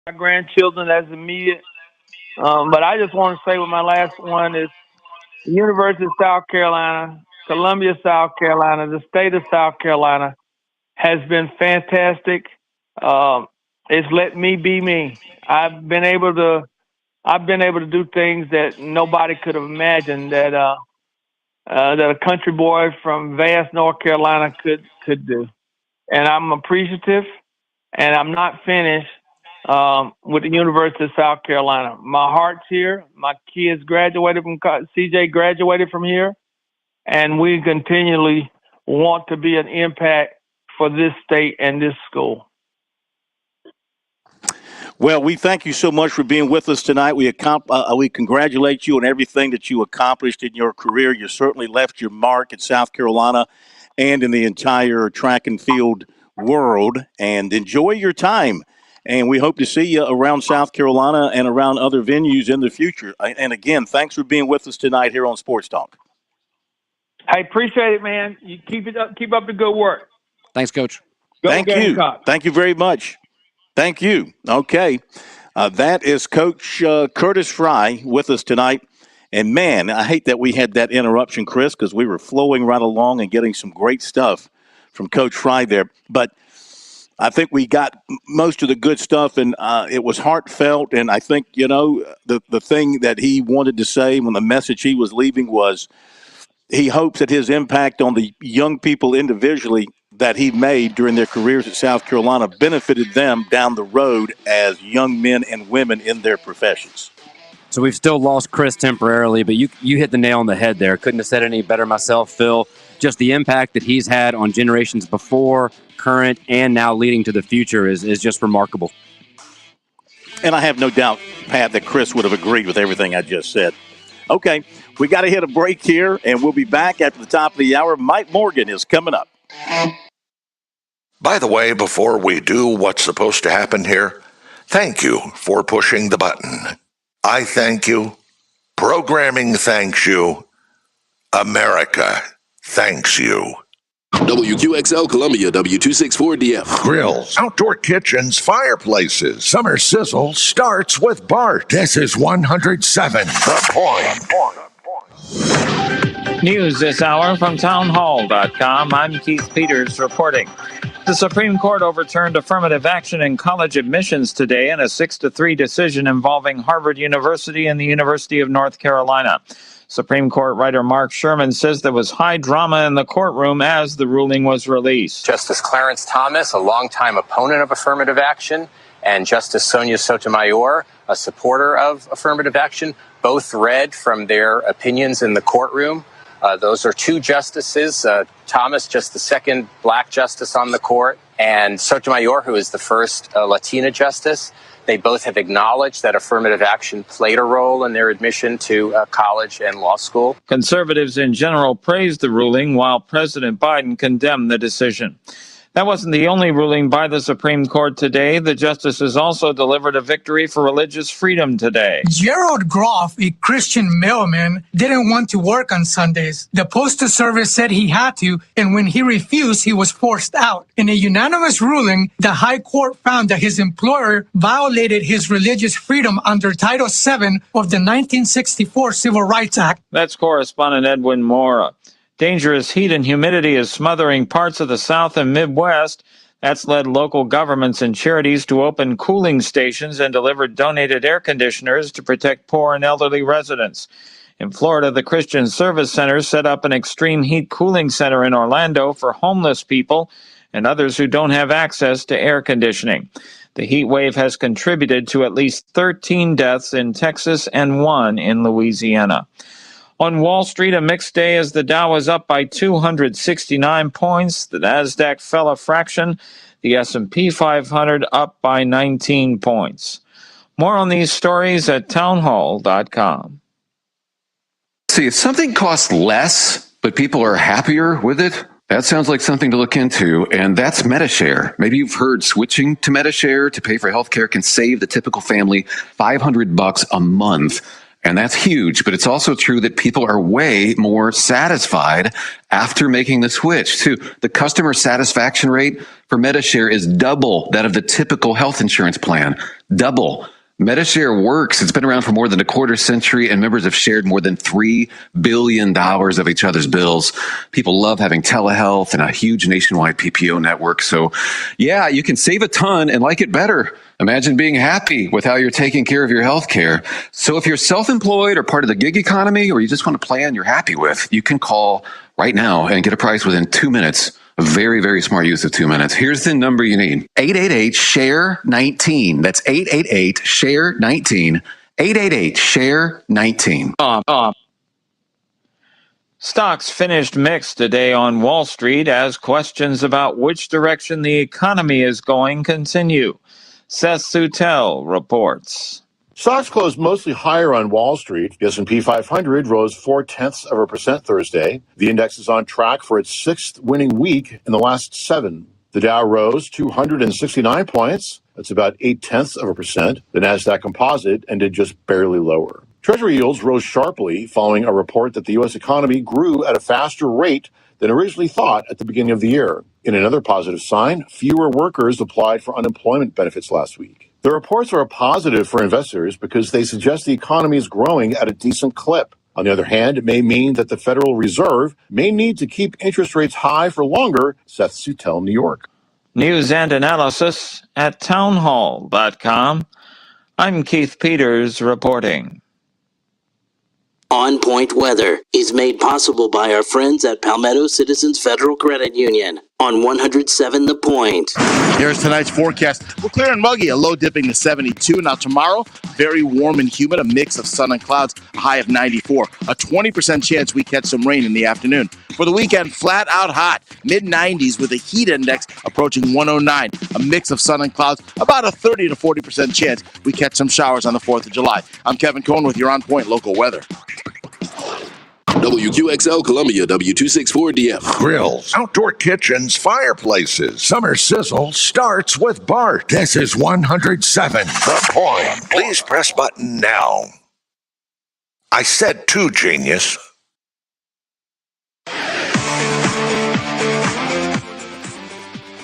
Speaker 17: my grandchildren as immediate. But I just want to say with my last one is the University of South Carolina, Columbia, South Carolina, the state of South Carolina has been fantastic. It's let me be me. I've been able to do things that nobody could have imagined that a country boy from vast North Carolina could do. And I'm appreciative, and I'm not finished with the University of South Carolina. My heart's here. My kids graduated from CJ graduated from here, and we continually want to be an impact for this state and this school.
Speaker 5: Well, we thank you so much for being with us tonight. We congratulate you on everything that you accomplished in your career. You certainly left your mark at South Carolina and in the entire track and field world. And enjoy your time. And we hope to see you around South Carolina and around other venues in the future. And again, thanks for being with us tonight here on Sports Talk.
Speaker 17: I appreciate it, man. You keep up the good work.
Speaker 7: Thanks, Coach.
Speaker 5: Thank you. Thank you very much. Thank you. Okay. That is Coach Curtis Fry with us tonight. And, man, I hate that we had that interruption, Chris, because we were flowing right along and getting some great stuff from Coach Fry there. But I think we got most of the good stuff, and it was heartfelt. And I think, the thing that he wanted to say when the message he was leaving was he hopes that his impact on the young people individually that he made during their careers at South Carolina benefited them down the road as young men and women in their professions.
Speaker 7: So we've still lost Chris temporarily, but you hit the nail on the head there. Couldn't have said any better myself, Phil. Just the impact that he's had on generations before, current, and now leading to the future is just remarkable.
Speaker 5: And I have no doubt, Pat, that Chris would have agreed with everything I just said. Okay, we got to hit a break here, and we'll be back after the top of the hour. Mike Morgan is coming up.
Speaker 3: By the way, before we do what's supposed to happen here, thank you for pushing the button. I thank you. Programming thanks you. America thanks you.
Speaker 2: WQXL Columbia, W264DF.
Speaker 3: Grills, outdoor kitchens, fireplaces. Summer sizzle starts with Bart. This is 107 The Point.
Speaker 13: News this hour from townhall.com. I'm Keith Peters reporting. The Supreme Court overturned affirmative action in college admissions today in a 6-3 decision involving Harvard University and the University of North Carolina. Supreme Court writer Mark Sherman says there was high drama in the courtroom as the ruling was released.
Speaker 18: Justice Clarence Thomas, a longtime opponent of affirmative action, and Justice Sonia Sotomayor, a supporter of affirmative action, both read from their opinions in the courtroom. Those are two justices, Thomas, just the second black justice on the court, and Sotomayor, who is the first Latina justice. They both have acknowledged that affirmative action played a role in their admission to college and law school.
Speaker 13: Conservatives in general praised the ruling, while President Biden condemned the decision. That wasn't the only ruling by the Supreme Court today. The justices also delivered a victory for religious freedom today.
Speaker 19: Gerald Groff, a Christian mailman, didn't want to work on Sundays. The Postal Service said he had to, and when he refused, he was forced out. In a unanimous ruling, the High Court found that his employer violated his religious freedom under Title VII of the 1964 Civil Rights Act.
Speaker 13: That's correspondent Edwin Mora. Dangerous heat and humidity is smothering parts of the South and Midwest. That's led local governments and charities to open cooling stations and deliver donated air conditioners to protect poor and elderly residents. In Florida, the Christian Service Center set up an extreme heat cooling center in Orlando for homeless people and others who don't have access to air conditioning. The heat wave has contributed to at least 13 deaths in Texas and 1 in Louisiana. On Wall Street, a mixed day as the Dow is up by 269 points. The Nasdaq fell a fraction. The S&P 500 up by 19 points. More on these stories at townhall.com.
Speaker 20: See, if something costs less, but people are happier with it, that sounds like something to look into, and that's MediShare. Maybe you've heard switching to MediShare to pay for healthcare can save the typical family $500 a month. And that's huge, but it's also true that people are way more satisfied after making the switch, too. The customer satisfaction rate for Medishare is double that of the typical health insurance plan. Double. Medishare works. It's been around for more than a quarter century, and members have shared more than $3 billion of each other's bills. People love having telehealth and a huge nationwide PPO network. So, yeah, you can save a ton and like it better. Imagine being happy with how you're taking care of your health care. So if you're self-employed or part of the gig economy, or you just want a plan you're happy with, you can call right now and get a price within 2 minutes. A very, very smart use of 2 minutes. Here's the number you need. 888-SHARE-19. That's 888-SHARE-19. 888-SHARE-19.
Speaker 13: Stocks finished mixed today on Wall Street as questions about which direction the economy is going continue. Seth Sutel reports.
Speaker 21: Stocks closed mostly higher on Wall Street. The S&P 500 rose 0.4% Thursday. The index is on track for its sixth winning week in the last 7. The Dow rose 269 points. That's about 0.8%. The Nasdaq Composite ended just barely lower. Treasury yields rose sharply following a report that the U.S. economy grew at a faster rate than originally thought at the beginning of the year. In another positive sign, fewer workers applied for unemployment benefits last week. The reports are a positive for investors because they suggest the economy is growing at a decent clip. On the other hand, it may mean that the Federal Reserve may need to keep interest rates high for longer. Seth Sutel, New York.
Speaker 13: News and analysis at townhall.com. I'm Keith Peters reporting.
Speaker 12: On Point Weather is made possible by our friends at Palmetto Citizens Federal Credit Union on 107 The Point.
Speaker 1: Here's tonight's forecast. We're clear and muggy, a low dipping to 72. Now tomorrow, very warm and humid, a mix of sun and clouds, a high of 94. A 20% chance we catch some rain in the afternoon. For the weekend, flat out hot, mid-90s with a heat index approaching 109. A mix of sun and clouds, about a 30 to 40% chance we catch some showers on the 4th of July. I'm Kevin Cohen with your On Point local weather.
Speaker 2: WQXL Columbia, W264DF.
Speaker 3: Grills, outdoor kitchens, fireplaces. Summer sizzle starts with Bart. This is 107 The Point. Please press button now. I said to genius.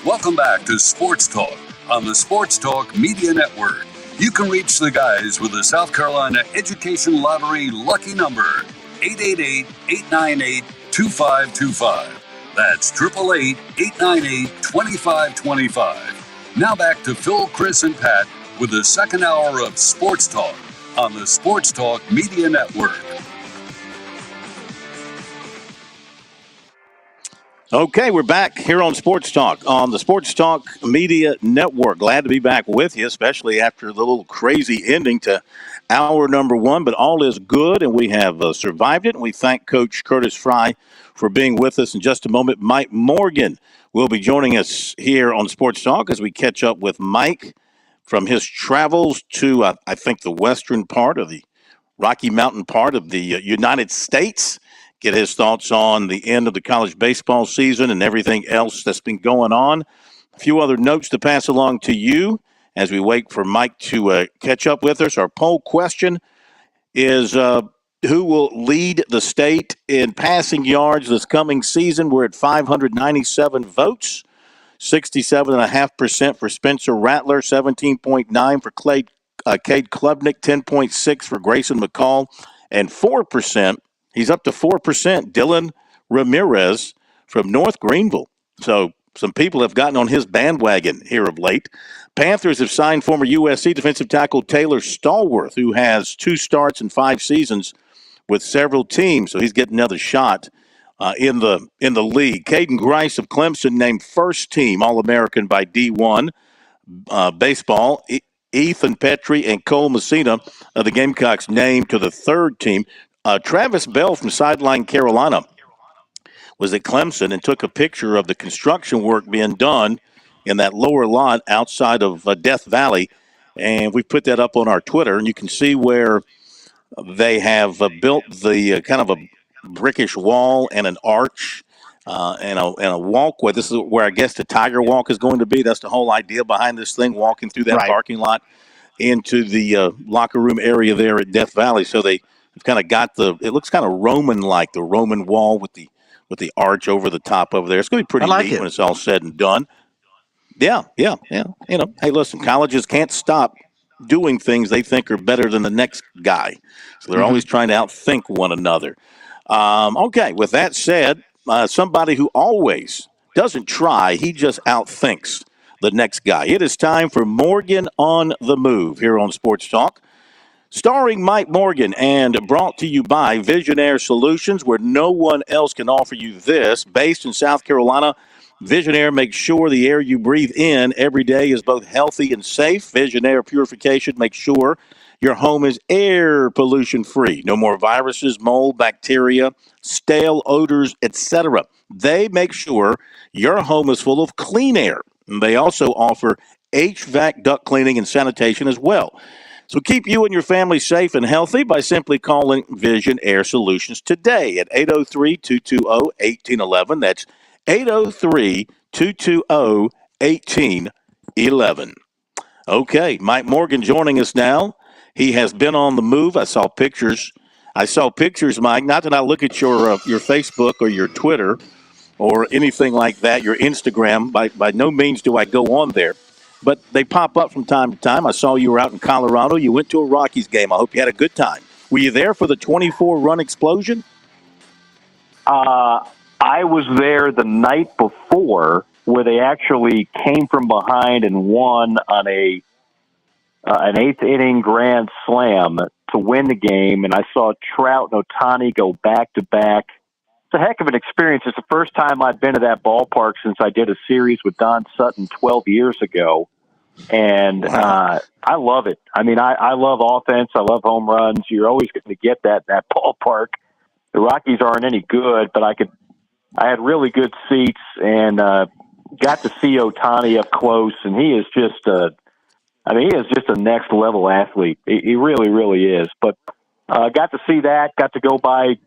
Speaker 4: Welcome back to Sports Talk on the Sports Talk Media Network. You can reach the guys with the South Carolina Education Lottery lucky number, 888-898-2525. That's 888-898-2525. Now back to Phil, Chris, and Pat with the second hour of Sports Talk on the Sports Talk Media Network.
Speaker 5: Okay, we're back here on Sports Talk on the Sports Talk Media Network. Glad to be back with you, especially after the little crazy ending to hour number 1, but all is good, and we have survived it, and we thank Coach Curtis Fry for being with us. In just a moment, Mike Morgan will be joining us here on Sports Talk as we catch up with Mike from his travels to, I think, the western part of the Rocky Mountain part of the United States. Get his thoughts on the end of the college baseball season and everything else that's been going on. A few other notes to pass along to you as we wait for Mike to catch up with us. Our poll question is who will lead the state in passing yards this coming season? We're at 597 votes, 67.5% for Spencer Rattler, 17.9% for Cade Klubnik, 10.6% for Grayson McCall, and 4%. He's up to 4%. Dylan Ramirez from North Greenville. So some people have gotten on his bandwagon here of late. Panthers have signed former USC defensive tackle Taylor Stallworth, who has 2 starts in 5 seasons with several teams. So he's getting another shot in the league. Caden Grice of Clemson named first team All-American by D1 baseball. Ethan Petrie and Cole Messina of the Gamecocks named to the 3rd team. Travis Bell from Sideline Carolina was at Clemson and took a picture of the construction work being done in that lower lot outside of Death Valley. And we put that up on our Twitter, and you can see where they have built the kind of a brickish wall and an arch and a walkway. This is where I guess the Tiger Walk is going to be. That's the whole idea behind this thing, walking through that parking lot. into the locker room area there at Death Valley. So they've kind of got it looks kind of Roman-like, the Roman wall with the arch over the top over there. It's going to be pretty neat when it's all said and done. Yeah. Hey, listen, colleges can't stop doing things they think are better than the next guy. So they're always trying to outthink one another. Okay, with that said, somebody who always doesn't try, he just outthinks the next guy. It is time for Morgan on the Move here on Sports Talk. Starring Mike Morgan and brought to you by Visionaire Solutions, where no one else can offer you this. Based in South Carolina, Visionaire makes sure the air you breathe in every day is both healthy and safe. Visionaire Purification makes sure your home is air pollution free. No more viruses, mold, bacteria, stale odors, etc. They make sure your home is full of clean air. They also offer HVAC duct cleaning and sanitation as well. So keep you and your family safe and healthy by simply calling Vision Air Solutions today at 803-220-1811. That's 803-220-1811. Okay, Mike Morgan joining us now. He has been on the move. I saw pictures, Mike. Not that I look at your Facebook or your Twitter or anything like that, your Instagram. By no means do I go on there. But they pop up from time to time. I saw you were out in Colorado. You went to a Rockies game. I hope you had a good time. Were you there for the 24-run explosion?
Speaker 8: I was there the night before where they actually came from behind and won on an eighth-inning grand slam to win the game. And I saw Trout and Ohtani go back-to-back. It's a heck of an experience. It's the first time I've been to that ballpark since I did a series with Don Sutton 12 years ago. And I love it. I mean, I love offense. I love home runs. You're always going to get that ballpark. The Rockies aren't any good, but I had really good seats and got to see Ohtani up close. And he is just a next level athlete. He really, really is. But got to see that. Got to go by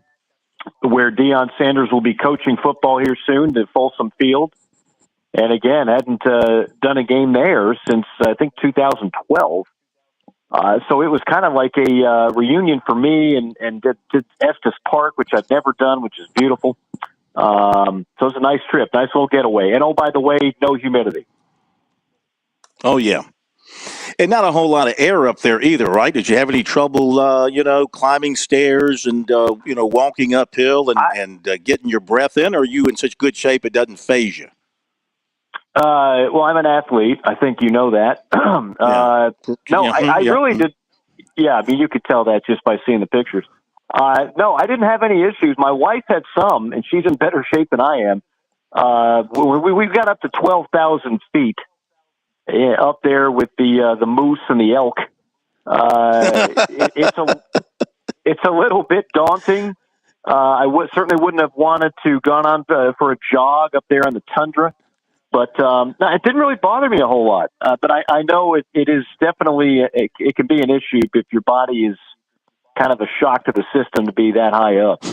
Speaker 8: where Deion Sanders will be coaching football here soon to Folsom Field. And again, hadn't done a game there since, I think, 2012. So it was kind of like a reunion for me and did Estes Park, which I've never done, which is beautiful. So it was a nice trip, nice little getaway. And, oh, by the way, no humidity.
Speaker 5: Oh, yeah. And not a whole lot of air up there either, right? Did you have any trouble, climbing stairs and, walking uphill and getting your breath in? Or are you in such good shape it doesn't faze you?
Speaker 8: Well, I'm an athlete. I think you know that. I really did. Yeah, I mean, you could tell that just by seeing the pictures. No, I didn't have any issues. My wife had some, and she's in better shape than I am. We've got up to 12,000 feet up there with the moose and the elk. It's a little bit daunting. I certainly wouldn't have wanted to gone on for a jog up there on the tundra. But it didn't really bother me a whole lot. But I know it is definitely, it can be an issue if your body is kind of a shock to the system to be that high up.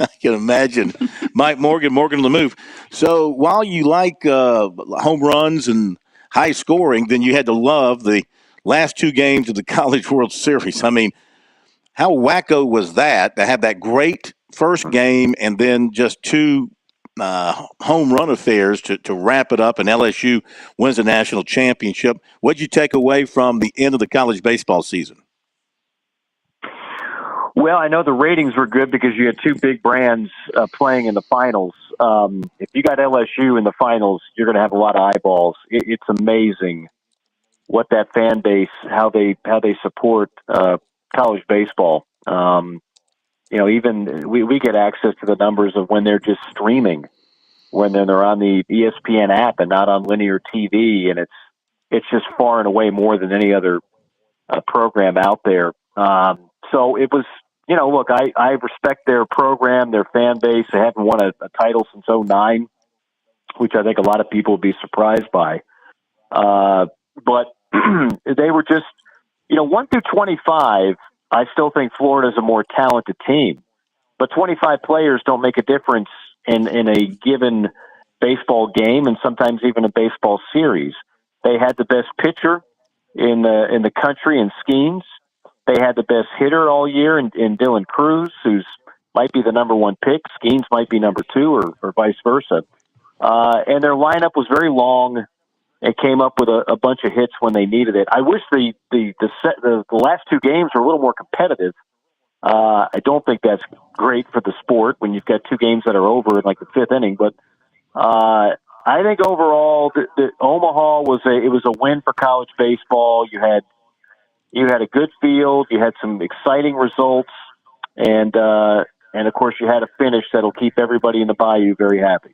Speaker 5: I can imagine. Mike Morgan on the Move. So while you like home runs and high scoring, then you had to love the last two games of the College World Series. I mean, how wacko was that to have that great first game and then just two home run affairs to wrap it up, and LSU wins the national championship. What did you take away from the end of the college baseball season?
Speaker 8: Well, I know the ratings were good because you had two big brands playing in the finals. If you got LSU in the finals, you're going to have a lot of eyeballs. It's amazing what that fan base, how they support college baseball. Even we get access to the numbers of when they're just streaming, when they're on the ESPN app and not on linear TV, and it's just far and away more than any other program out there. So it was, look, I respect their program, their fan base. They haven't won a title since 2009, which I think a lot of people would be surprised by. But they were just, 1 through 25. I still think Florida's a more talented team, but 25 players don't make a difference in a given baseball game and sometimes even a baseball series. They had the best pitcher. in the country in Skeens. They had the best hitter all year in Dylan Cruz, who's might be the number one pick. Skeens might be number two, or vice versa. And their lineup was very long. It came up with a bunch of hits when they needed it. I wish the last two games were a little more competitive. I don't think that's great for the sport when you've got two games that are over in like the fifth inning. But I think overall, the Omaha was a win for college baseball. You had a good field, you had some exciting results, and of course you had a finish that'll keep everybody in the Bayou very happy.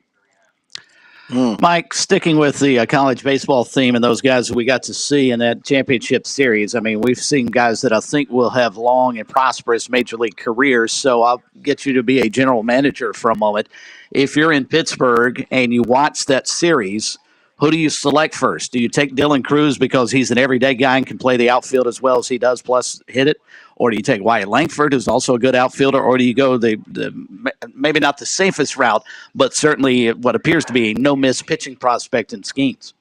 Speaker 6: Mike, sticking with the college baseball theme and those guys that we got to see in that championship series, I mean, we've seen guys that I think will have long and prosperous major league careers. So I'll get you to be a general manager for a moment. If you're in Pittsburgh and you watch that series, who do you select first? Do you take Dylan Cruz because he's an everyday guy and can play the outfield as well as he does, plus hit it? Or do you take Wyatt Langford, who's also a good outfielder? Or do you go the maybe not the safest route, but certainly what appears to be a no-miss pitching prospect in Skeens?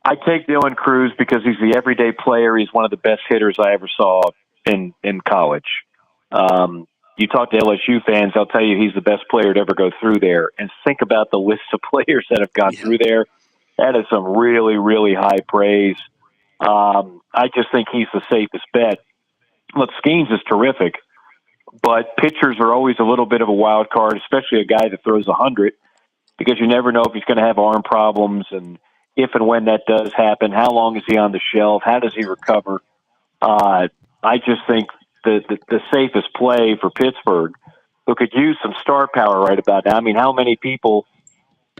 Speaker 8: I take Dylan Cruz because he's the everyday player. He's one of the best hitters I ever saw in college. You talk to LSU fans, they'll tell you he's the best player to ever go through there. And think about the list of players that have gone through there. That is some really, really high praise. I just think he's the safest bet. Look, Skeens is terrific, but pitchers are always a little bit of a wild card, especially a guy that throws 100, because you never know if he's going to have arm problems, and if and when that does happen, how long is he on the shelf? How does he recover? I just think the safest play for Pittsburgh, who could use some star power right about now. I mean, how many people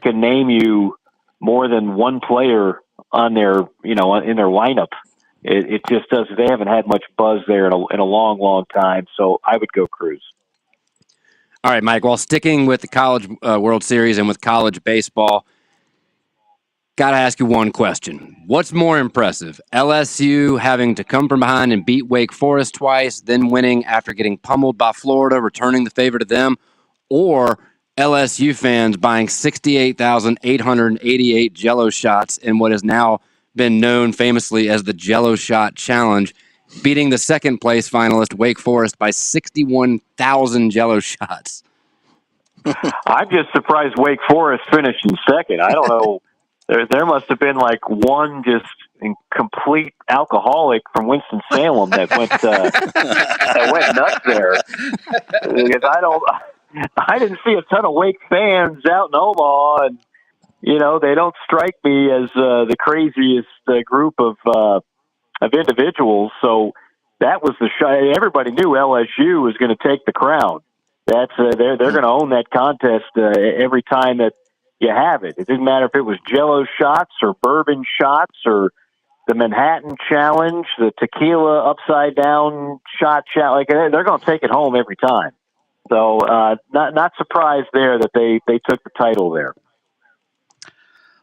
Speaker 8: can name you more than one player on their, in their lineup? It just does. They haven't had much buzz there in a long, long time. So I would go Cruz.
Speaker 7: All right, Mike. While sticking with the College World Series and with college baseball, got to ask you one question. What's more impressive, LSU having to come from behind and beat Wake Forest twice, then winning after getting pummeled by Florida, returning the favor to them, or LSU fans buying 68,888 Jell-O shots in what has now been known famously as the Jell-O Shot Challenge, beating the second place finalist Wake Forest by 61,000 Jell-O shots?
Speaker 8: I'm just surprised Wake Forest finished in second. I don't know. There must have been like one just complete alcoholic from Winston-Salem that went nuts there. Because I didn't see a ton of Wake fans out in Omaha, and they don't strike me as the craziest group of individuals. So that was the shot. Everybody knew LSU was going to take the crown. That's they're going to own that contest every time that you have it. It didn't matter if it was Jell-O shots or bourbon shots or the Manhattan Challenge, the tequila upside down shot. Like they're going to take it home every time. So not surprised there that they took the title there.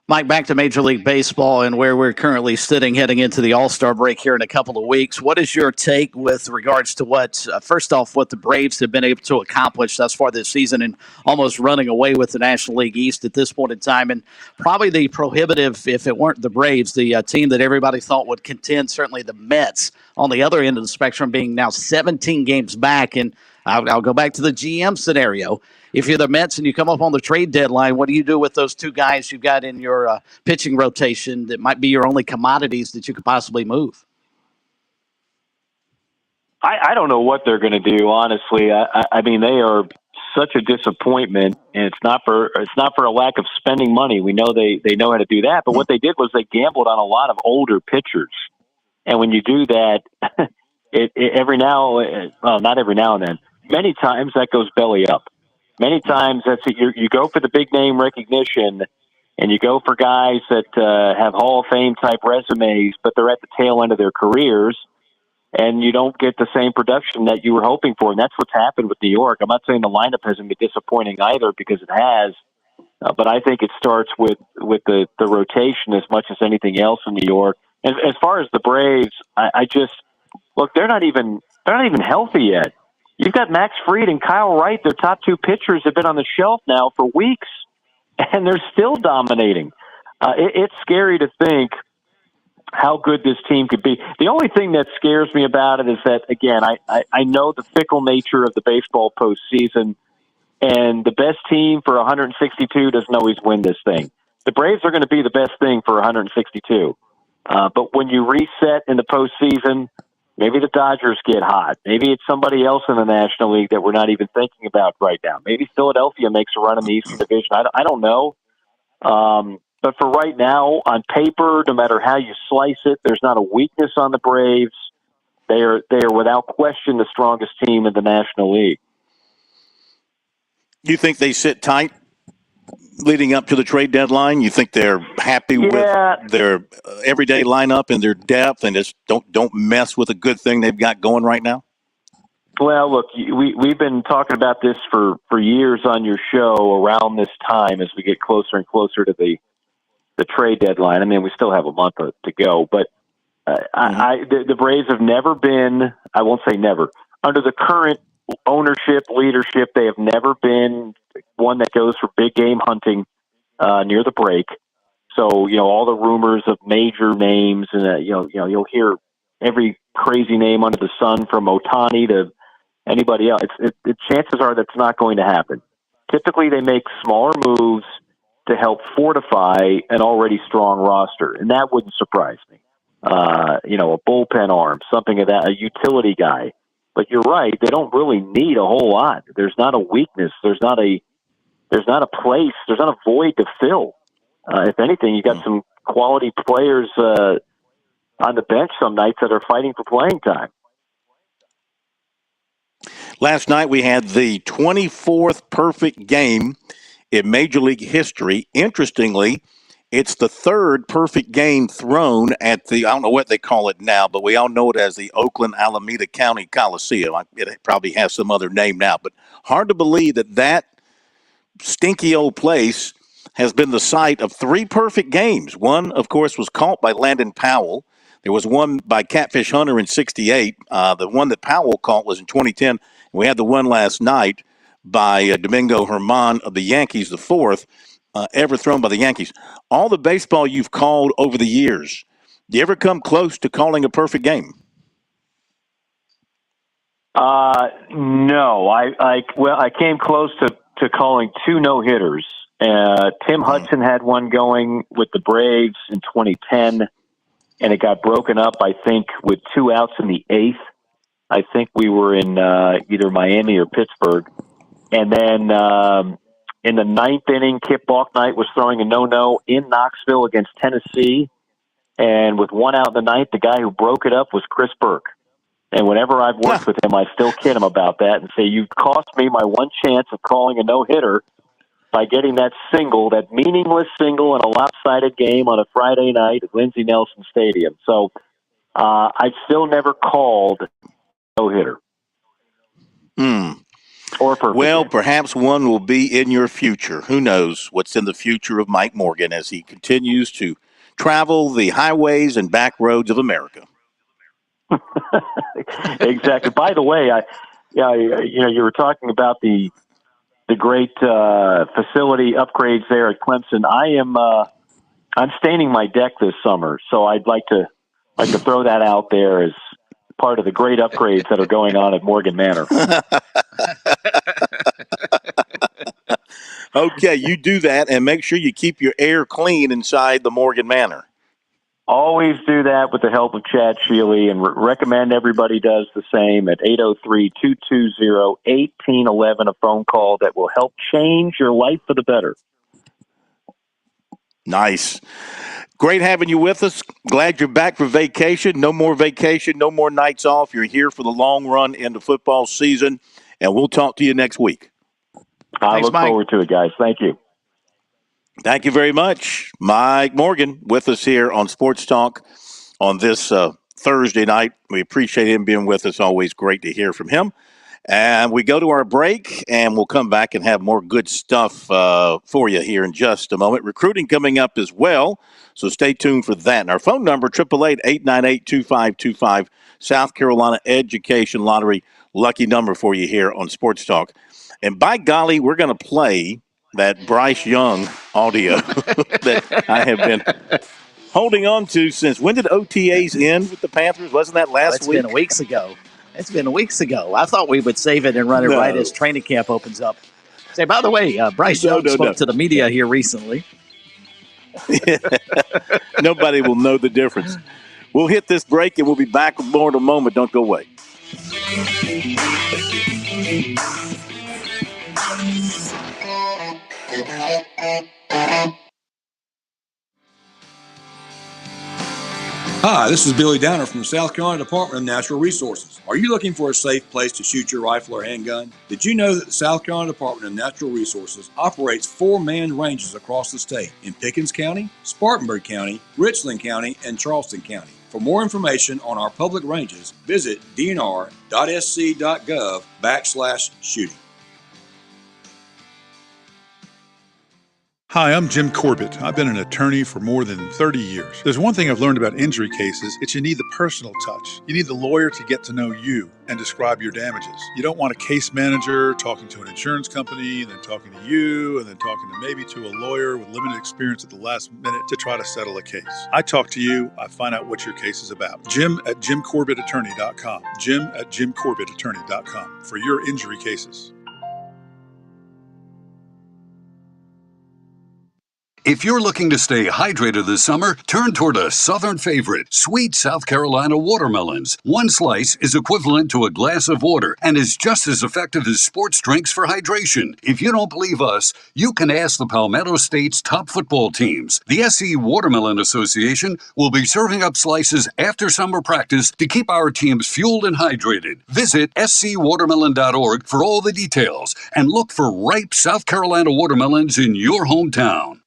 Speaker 6: Mike, back to Major League Baseball and where we're currently sitting heading into the All-Star break here in a couple of weeks. What is your take with regards to what the Braves have been able to accomplish thus far this season and almost running away with the National League East at this point in time? And probably the prohibitive, if it weren't the Braves, the team that everybody thought would contend, certainly the Mets on the other end of the spectrum, being now 17 games back. And I'll go back to the GM scenario. If you're the Mets and you come up on the trade deadline, what do you do with those two guys you've got in your pitching rotation that might be your only commodities that you could possibly move?
Speaker 8: I don't know what they're going to do, honestly. I mean, they are such a disappointment, and it's not for a lack of spending money. We know they know how to do that, but what they did was they gambled on a lot of older pitchers, and when you do that, not every now and then, many times that goes belly up. Many times that's it. You go for the big name recognition, and you go for guys that have Hall of Fame type resumes, but they're at the tail end of their careers, and you don't get the same production that you were hoping for. And that's what's happened with New York. I'm not saying the lineup hasn't been disappointing either, because it has, but I think it starts with the rotation as much as anything else in New York. And as far as the Braves, I just look. They're not even healthy yet. You've got Max Fried and Kyle Wright. Their top two pitchers have been on the shelf now for weeks, and they're still dominating. It's scary to think how good this team could be. The only thing that scares me about it is that, again, I know the fickle nature of the baseball postseason, and the best team for 162 doesn't always win this thing. The Braves are going to be the best thing for 162. But when you reset in the postseason, maybe the Dodgers get hot. Maybe it's somebody else in the National League that we're not even thinking about right now. Maybe Philadelphia makes a run in the Eastern Division. I don't know. But for right now, on paper, no matter how you slice it, there's not a weakness on the Braves. They are without question the strongest team in the National League.
Speaker 5: You think they sit tight leading up to the trade deadline? You think they're happy with their everyday lineup and their depth, and just don't mess with a good thing they've got going right now?
Speaker 8: Well, look, we've been talking about this for years on your show around this time as we get closer and closer to the trade deadline. I mean, we still have a month to go, but the Braves have never been, I won't say never, under the current ownership, leadership, they have never been one that goes for big game hunting near the break. So, all the rumors of major names, and you'll hear every crazy name under the sun from Ohtani to anybody else. The chances are that's not going to happen. Typically, they make smaller moves to help fortify an already strong roster, and that wouldn't surprise me. A bullpen arm, something of that, a utility guy. But you're right; they don't really need a whole lot. There's not a weakness. There's not a place. There's not a void to fill. If anything, you got some quality players on the bench some nights that are fighting for playing time.
Speaker 5: Last night we had the 24th perfect game in Major League history. Interestingly, it's the third perfect game thrown at the, I don't know what they call it now, but we all know it as the Oakland Alameda County Coliseum. It probably has some other name now, but hard to believe that stinky old place has been the site of three perfect games. One, of course, was caught by Landon Powell. There was one by Catfish Hunter in '68. The one that Powell caught was in 2010. We had the one last night by Domingo Germán of the Yankees, the fourth ever thrown by the Yankees. All the baseball you've called over the years, do you ever come close to calling a perfect game?
Speaker 8: No. I came close to calling two no-hitters. Tim Hudson had one going with the Braves in 2010, and it got broken up, I think, with 2 outs in the 8th. I think we were in either Miami or Pittsburgh. And then in the 9th inning, Kip Balknight was throwing a no-no in Knoxville against Tennessee. And with 1 out in the 9th, the guy who broke it up was Chris Burke. And whenever I've worked with him, I still kid him about that and say, you cost me my one chance of calling a no-hitter by getting that single, that meaningless single in a lopsided game on a Friday night at Lindsey Nelson Stadium. So I've still never called a no-hitter. Or perfect
Speaker 5: well,
Speaker 8: game.
Speaker 5: Perhaps one will be in your future. Who knows what's in the future of Mike Morgan as he continues to travel the highways and back roads of America.
Speaker 8: Exactly. By the way, you were talking about the great facility upgrades there at Clemson. I'm staining my deck this summer, so I'd like to throw that out there as part of the great upgrades that are going on at Morgan Manor.
Speaker 5: Okay, you do that, and make sure you keep your air clean inside the Morgan Manor.
Speaker 8: Always do that with the help of Chad Sheely, and recommend everybody does the same at 803-220-1811, a phone call that will help change your life for the better.
Speaker 5: Nice. Great having you with us. Glad you're back for vacation. No more vacation, no more nights off. You're here for the long run into football season, and we'll talk to you next week.
Speaker 8: I look forward to it, guys. Thank you.
Speaker 5: Thank you very much. Mike Morgan with us here on Sports Talk on this Thursday night. We appreciate him being with us. Always great to hear from him. And we go to our break, and we'll come back and have more good stuff for you here in just a moment. Recruiting coming up as well, so stay tuned for that. And our phone number, 888-898-2525, South Carolina Education Lottery, lucky number for you here on Sports Talk. And by golly, we're going to play that Bryce Young audio that I have been holding on to since when did OTAs end with the Panthers? Wasn't that last week?
Speaker 6: It's been weeks ago. It's been weeks ago. I thought we would save it and run it right as training camp opens up. Say, by the way, Bryce Young spoke to the media here recently.
Speaker 5: Nobody will know the difference. We'll hit this break and we'll be back with more in a moment. Don't go away.
Speaker 9: Hi, this is Billy Downer from the South Carolina Department of Natural Resources. Are you looking for a safe place to shoot your rifle or handgun? Did you know that the South Carolina Department of Natural Resources operates 4 manned ranges across the state in Pickens County, Spartanburg County, Richland County, and Charleston County? For more information on our public ranges, visit dnr.sc.gov/shooting.
Speaker 22: Hi, I'm Jim Corbett. I've been an attorney for more than 30 years. There's one thing I've learned about injury cases. It's you need the personal touch. You need the lawyer to get to know you and describe your damages. You don't want a case manager talking to an insurance company, then talking to you, and then talking to maybe to a lawyer with limited experience at the last minute to try to settle a case. I talk to you. I find out what your case is about. Jim@JimCorbettAttorney.com. Jim@JimCorbettAttorney.com for your injury cases.
Speaker 4: If you're looking to stay hydrated this summer, turn toward a southern favorite, sweet South Carolina watermelons. One slice is equivalent to a glass of water and is just as effective as sports drinks for hydration. If you don't believe us, you can ask the Palmetto State's top football teams. The SC Watermelon Association will be serving up slices after summer practice to keep our teams fueled and hydrated. Visit scwatermelon.org for all the details and look for ripe South Carolina watermelons in your hometown.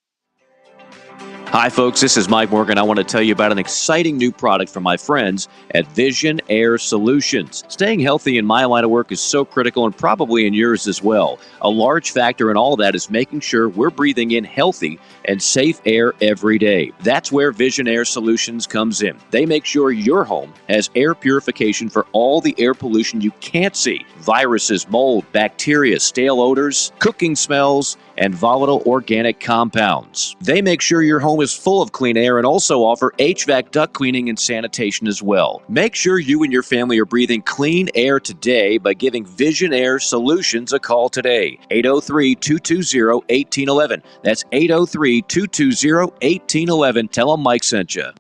Speaker 23: Hi, folks. This is Mike Morgan. I want to tell you about an exciting new product from my friends at Vision Air Solutions. Staying healthy in my line of work is so critical, and probably in yours as well. A large factor in all that is making sure we're breathing in healthy and safe air every day. That's where Vision Air Solutions comes in. They make sure your home has air purification for all the air pollution you can't see. Viruses, mold, bacteria, stale odors, cooking smells, and volatile organic compounds. They make sure your home is full of clean air and also offer HVAC duct cleaning and sanitation as well. Make sure you and your family are breathing clean air today by giving Vision Air Solutions a call today. 803-220-1811. That's 803-220-1811. Tell them Mike sent you.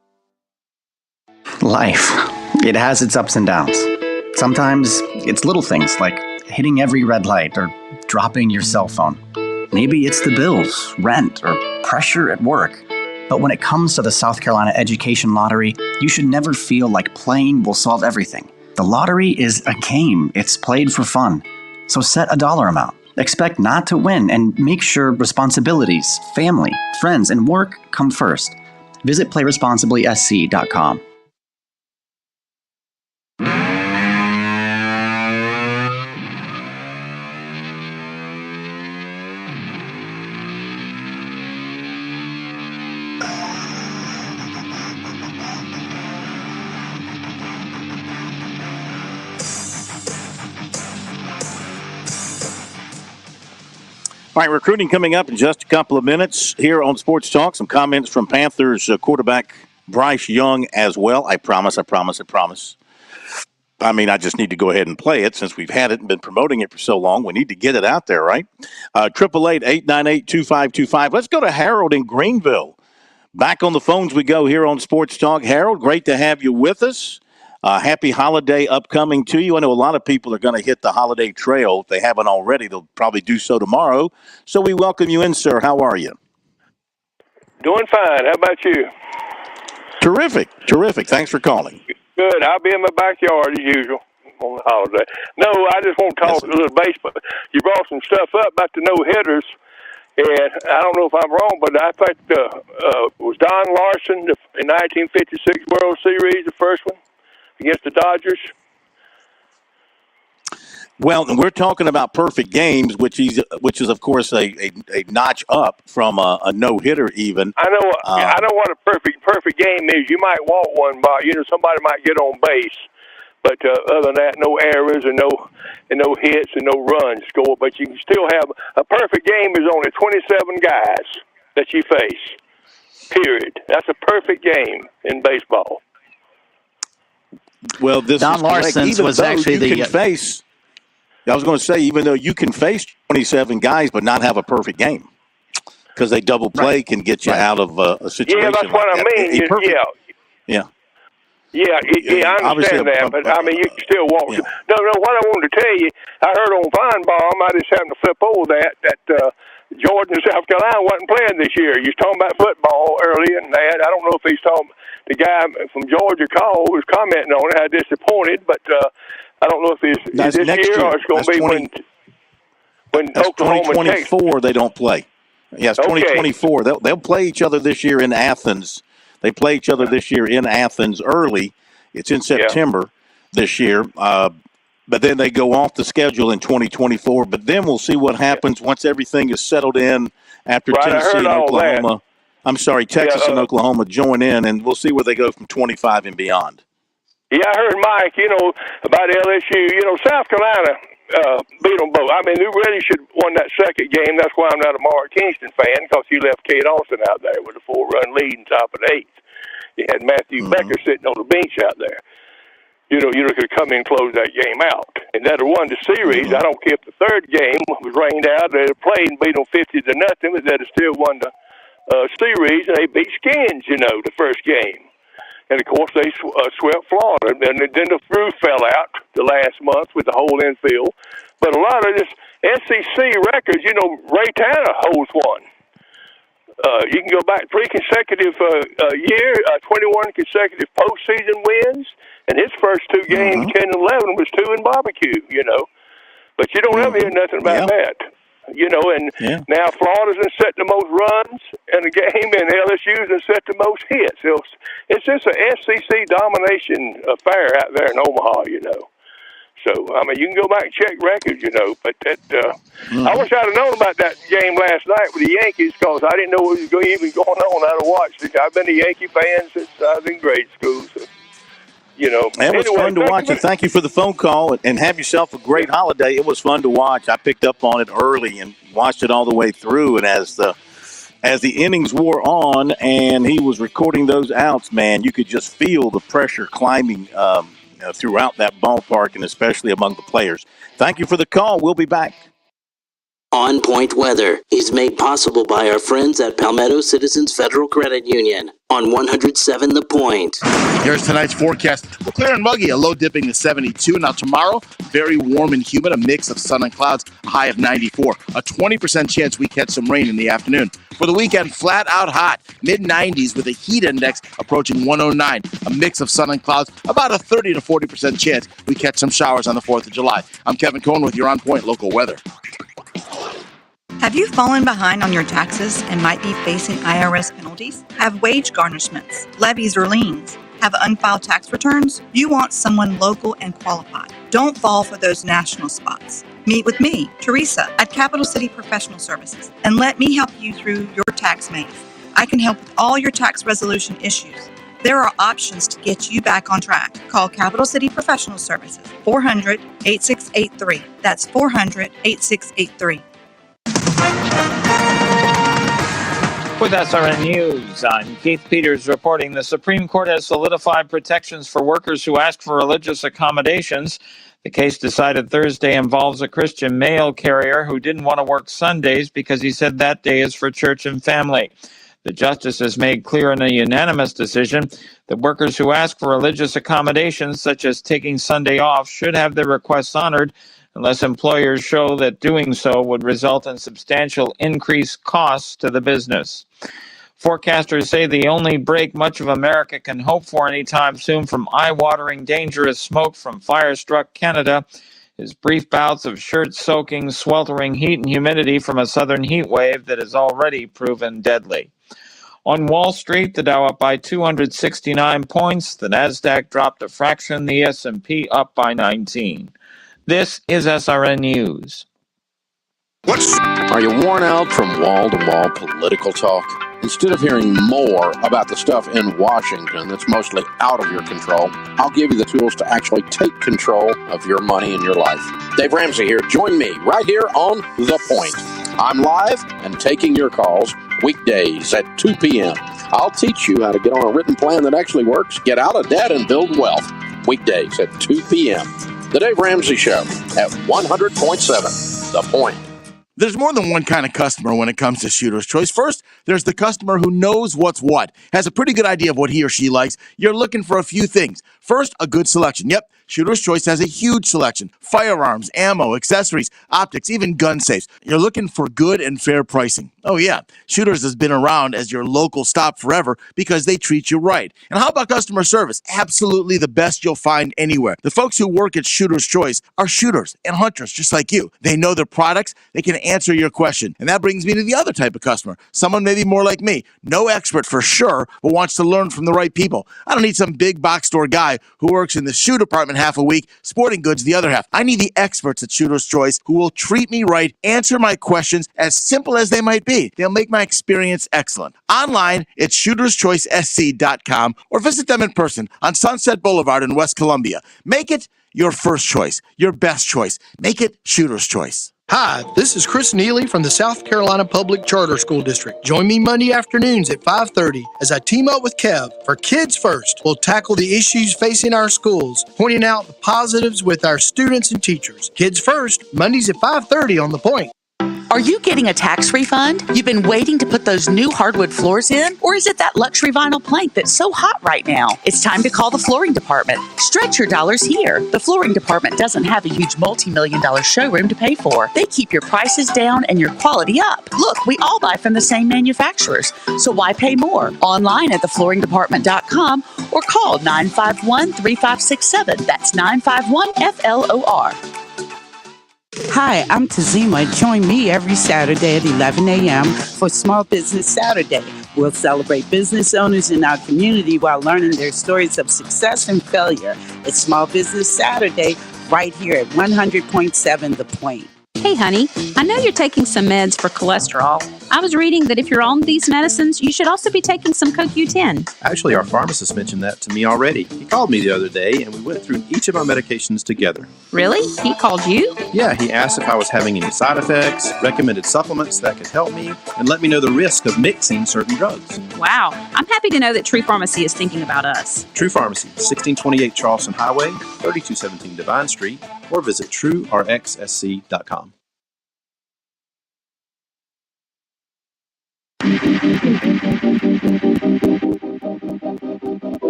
Speaker 24: Life, it has its ups and downs. Sometimes it's little things like hitting every red light or dropping your cell phone. Maybe it's the bills, rent, or pressure at work. But when it comes to the South Carolina Education Lottery, you should never feel like playing will solve everything. The lottery is a game. It's played for fun. So set a dollar amount. Expect not to win and make sure responsibilities, family, friends, and work come first. Visit playresponsiblysc.com.
Speaker 5: All right, recruiting coming up in just a couple of minutes here on Sports Talk. Some comments from Panthers quarterback Bryce Young as well. I promise. I mean, I just need to go ahead and play it since we've had it and been promoting it for so long. We need to get it out there, right? 888-898-2525. Let's go to Harold in Greenville. Back on the phones we go here on Sports Talk. Harold, great to have you with us. Happy holiday upcoming to you. I know a lot of people are going to hit the holiday trail. If they haven't already, they'll probably do so tomorrow. So we welcome you in, sir. How are you?
Speaker 25: Doing fine. How about you?
Speaker 5: Terrific. Thanks for calling.
Speaker 25: Good. I'll be in my backyard as usual on the holiday. No, I just want to talk a little baseball. You brought some stuff up about the no-hitters, and I don't know if I'm wrong, but I think was Don Larson in 1956 World Series, the first one? Against the Dodgers?
Speaker 5: Well, we're talking about perfect games, which is of course a notch up from a no hitter. Even
Speaker 25: I know what a perfect game is. You might want one, but somebody might get on base. But other than that, no errors and no hits and no runs scored. But you can still have a perfect game is only 27 guys that you face. period. That's a perfect game in baseball.
Speaker 5: Well, this
Speaker 6: Don
Speaker 5: is correct.
Speaker 6: Larson's
Speaker 5: Even
Speaker 6: was
Speaker 5: though
Speaker 6: actually
Speaker 5: you can face. I was going to say, even though you can face 27 guys but not have a perfect game, because they double play can get you out of a situation.
Speaker 25: Yeah, that's what I mean. Yeah, I understand that, but I mean, you can still walk. Yeah. No, what I wanted to tell you, I heard on Feinbaum, I just happened to flip over that Georgia and South Carolina wasn't playing this year. You was talking about football earlier and that. I don't know if he's talking, the guy from Georgia called was commenting on it, how disappointed, but I don't know if it's this year or it's going to be when Oklahoma
Speaker 5: 2024 they don't play. Yes, 2024. They'll play each other this year in Athens. They play each other this year in Athens early. It's in September this year. But then they go off the schedule in 2024. But then we'll see what happens once everything is settled in after Tennessee and Oklahoma. I'm sorry, Texas and Oklahoma join in, and we'll see where they go from 25 and beyond.
Speaker 25: Yeah, I heard Mike, about LSU. South Carolina beat them both. I mean, they really should have won that second game. That's why I'm not a Mark Kingston fan, because he left Kate Austin out there with a 4-run lead in top of the 8th. You had Matthew Becker sitting on the bench out there. You could come in and close that game out. And that'd have won the series. I don't care if the third game was rained out. They'd have played and beat them 50-0, but they'd have still won the series. And they beat Skins, the first game. And, of course, they swept Florida. And then the roof fell out the last month with the whole infield. But a lot of this SEC records, Ray Tanner holds one. You can go back 3 consecutive years, 21 consecutive postseason wins. And his first 2 games, 10 and 11, was 2 in barbecue, But you don't ever hear nothing about that. And now Florida's been set the most runs in a game, and LSU's been set the most hits. It's just an SEC domination affair out there in Omaha, So, I mean, you can go back and check records, but I wish I'd have known about that game last night with the Yankees, because I didn't know what was even going on. I'd have watched it. I've been a Yankee fan since I was in grade school, so.
Speaker 5: It was fun to watch, and thank you for the phone call, and have yourself a great holiday. It was fun to watch. I picked up on it early and watched it all the way through, and as the innings wore on and he was recording those outs, man, you could just feel the pressure climbing throughout that ballpark, and especially among the players. Thank you for the call. We'll be back.
Speaker 12: On Point Weather is made possible by our friends at Palmetto Citizens Federal Credit Union on 107 The Point.
Speaker 1: Here's tonight's forecast. We're clear and muggy, a low dipping to 72. Now tomorrow, very warm and humid, a mix of sun and clouds, a high of 94. A 20% chance we catch some rain in the afternoon. For the weekend, flat out hot, mid-90s with a heat index approaching 109. A mix of sun and clouds, about a 30 to 40% chance we catch some showers on the 4th of July. I'm Kevin Cohen with your On Point local weather.
Speaker 10: Have you fallen behind on your taxes and might be facing IRS penalties? Have wage garnishments, levies, or liens? Have unfiled tax returns? You want someone local and qualified. Don't fall for those national spots. Meet with me, Teresa, at Capital City Professional Services, and let me help you through your tax maze. I can help with all your tax resolution issues. There are options to get you back on track. Call Capital City Professional Services, 400-8683. That's 400-8683.
Speaker 13: With SRN News, I'm Keith Peters reporting the Supreme Court has solidified protections for workers who ask for religious accommodations. The case decided Thursday involves a Christian mail carrier who didn't want to work Sundays because he said that day is for church and family. The justices made clear in a unanimous decision that workers who ask for religious accommodations, such as taking Sunday off, should have their requests honored unless employers show that doing so would result in substantial increased costs to the business. Forecasters say the only break much of America can hope for anytime soon from eye-watering dangerous smoke from fire-struck Canada is brief bouts of shirt-soaking, sweltering heat and humidity from a southern heat wave that has already proven deadly. On Wall Street, the Dow up by 269 points, the Nasdaq dropped a fraction, the S&P up by 19. This is SRN News.
Speaker 11: Are you worn out from wall-to-wall political talk? Instead of hearing more about the stuff in Washington that's mostly out of your control, I'll give you the tools to actually take control of your money and your life. Dave Ramsey here. Join me right here on The Point. I'm live and taking your calls weekdays at 2 p.m. I'll teach you how to get on a written plan that actually works, get out of debt, and build wealth. Weekdays at 2 p.m. The Dave Ramsey Show at 100.7 The Point.
Speaker 1: There's more than one kind of customer when it comes to Shooter's Choice. First, there's the customer who knows what's what, has a pretty good idea of what he or she likes. You're looking for a few things. First, a good selection. Yep, Shooter's Choice has a huge selection. Firearms, ammo, accessories, optics, even gun safes. You're looking for good and fair pricing. Oh yeah, Shooters has been around as your local stop forever because they treat you right. And how about customer service? Absolutely the best you'll find anywhere. The folks who work at Shooter's Choice are shooters and hunters just like you. They know their products. They can answer your question. And that brings me to the other type of customer. Someone maybe more like me. No expert for sure, but wants to learn from the right people. I don't need some big box store guy who works in the shoe department half a week, sporting goods the other half. I need the experts at Shooter's Choice who will treat me right, answer my questions as simple as they might be. They'll make my experience excellent. Online, it's shooterschoicesc.com or visit them in person on Sunset Boulevard in West Columbia. Make it your first choice, your best choice. Make it Shooter's Choice.
Speaker 14: Hi, this is Chris Neely from the South Carolina Public Charter School District. Join me Monday afternoons at 5:30 as I team up with Kev for Kids First. We'll tackle the issues facing our schools, pointing out the positives with our students and teachers. Kids First, Mondays at 5:30 on The Point.
Speaker 15: Are you getting a tax refund? You've been waiting to put those new hardwood floors in? Or is it that luxury vinyl plank that's so hot right now? It's time to call the flooring department. Stretch your dollars here. The flooring department doesn't have a huge multi-million-dollar showroom to pay for. They keep your prices down and your quality up. Look, we all buy from the same manufacturers, so why pay more? Online at theflooringdepartment.com or call 951-3567. That's 951-FLOR.
Speaker 16: Hi, I'm Tazima. Join me every Saturday at 11 a.m. for Small Business Saturday. We'll celebrate business owners in our community while learning their stories of success and failure. It's Small Business Saturday right here at 100.7 The Point.
Speaker 17: Hey, honey, I know you're taking some meds for cholesterol. I was reading that if you're on these medicines, you should also be taking some CoQ10.
Speaker 18: Actually, our pharmacist mentioned that to me already. He called me the other day, and we went through each of our medications together.
Speaker 17: Really? He called you?
Speaker 18: Yeah, he asked if I was having any side effects, recommended supplements that could help me, and let me know the risk of mixing certain drugs.
Speaker 17: Wow. I'm happy to know that True Pharmacy is thinking about us.
Speaker 18: True Pharmacy, 1628 Charleston Highway, 3217 Divine Street, or visit truerxsc.com.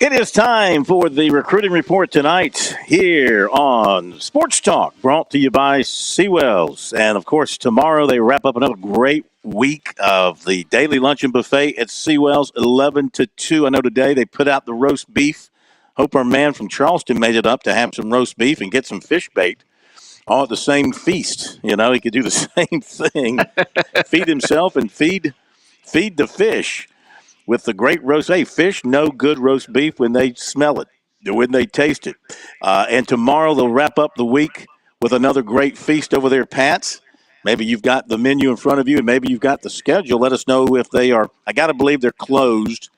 Speaker 5: It is time for the recruiting report tonight here on Sports Talk, brought to you by Seawells. And, of course, tomorrow they wrap up another great week of the daily luncheon buffet at Seawells, 11 to 2. I know today they put out the roast beef. Hope our man from Charleston made it up to have some roast beef and get some fish bait all at the same feast. You know, he could do the same thing, feed himself and feed the fish. With the great roast, hey, fish know good roast beef when they smell it, when they taste it. And tomorrow they'll wrap up the week with another great feast over there at Pat's. Maybe you've got the menu in front of you, and maybe you've got the schedule. Let us know if they are. I got to believe they're closed.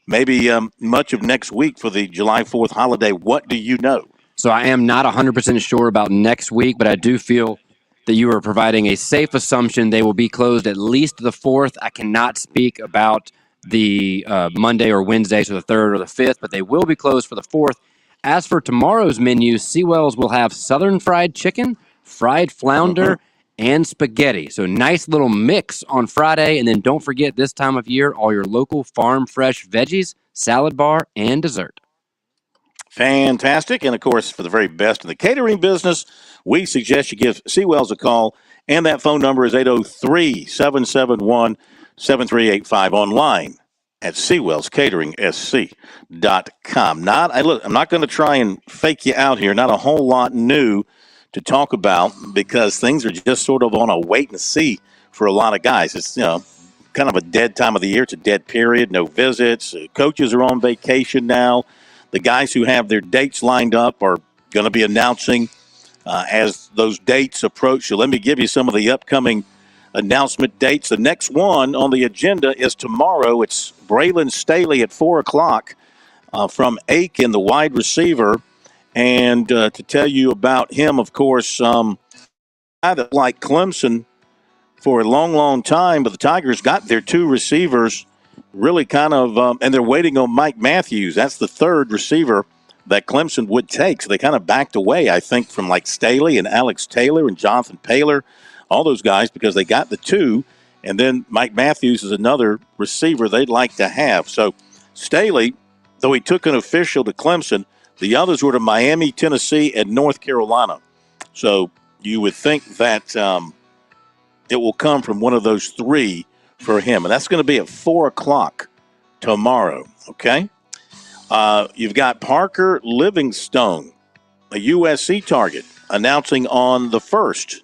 Speaker 5: Maybe much of next week for the July 4th holiday. What do you know?
Speaker 7: So I am not 100% sure about next week, but I do feel that you are providing a safe assumption they will be closed at least the 4th. I cannot speak about the Monday or Wednesday, so the 3rd or the 5th, but they will be closed for the 4th. As for tomorrow's menu, Seawells will have Southern fried chicken, fried flounder, and spaghetti. So nice little mix on Friday, and then don't forget this time of year, all your local farm fresh veggies, salad bar, and dessert.
Speaker 5: Fantastic. And, of course, for the very best in the catering business, we suggest you give Seawells a call, and that phone number is 803-771-7385 online at SeawellsCateringSC.com. I'm not going to try and fake you out here. Not a whole lot new to talk about because things are just sort of on a wait and see for a lot of guys. It's, kind of a dead time of the year. It's a dead period. No visits. Coaches are on vacation now. The guys who have their dates lined up are going to be announcing as those dates approach. So let me give you some of the upcoming announcement dates. The next one on the agenda is tomorrow. It's Braylon Staley at 4 o'clock from Aiken, the wide receiver. And to tell you about him, of course, I like Clemson for a long, long time, but the Tigers got their two receivers really kind of, and they're waiting on Mike Matthews. That's the third receiver that Clemson would take. So they kind of backed away, I think, from like Staley and Alex Taylor and Jonathan Paylor, all those guys, because they got the two. And then Mike Matthews is another receiver they'd like to have. So Staley, though he took an official to Clemson, the others were to Miami, Tennessee, and North Carolina. So you would think that it will come from one of those three for him. And that's going to be at 4 o'clock tomorrow, okay? You've got Parker Livingstone, a USC target, announcing on the 1st.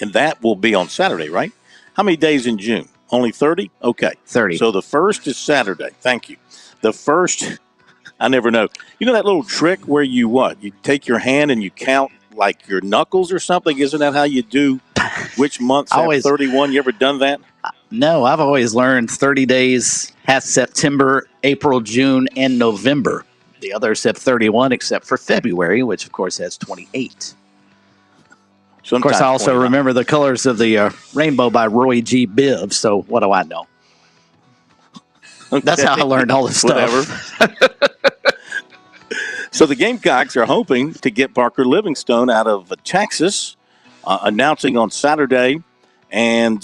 Speaker 5: And that will be on Saturday, right? How many days in June? Only 30? Okay.
Speaker 6: 30.
Speaker 5: So the 1st is Saturday. Thank you. The 1st, I never know. You know that little trick where you what? You take your hand and you count like your knuckles or something? Isn't that how you do which months have 31? You ever done that?
Speaker 6: No, I've always learned 30 days has September, April, June, and November. The others have 31 except for February, which, of course, has 28. Of course, I also remember the colors of the rainbow by Roy G. Biv, so what do I know? Okay. That's how I learned all this stuff.
Speaker 5: Whatever. So the Gamecocks are hoping to get Parker Livingstone out of Texas, announcing on Saturday, and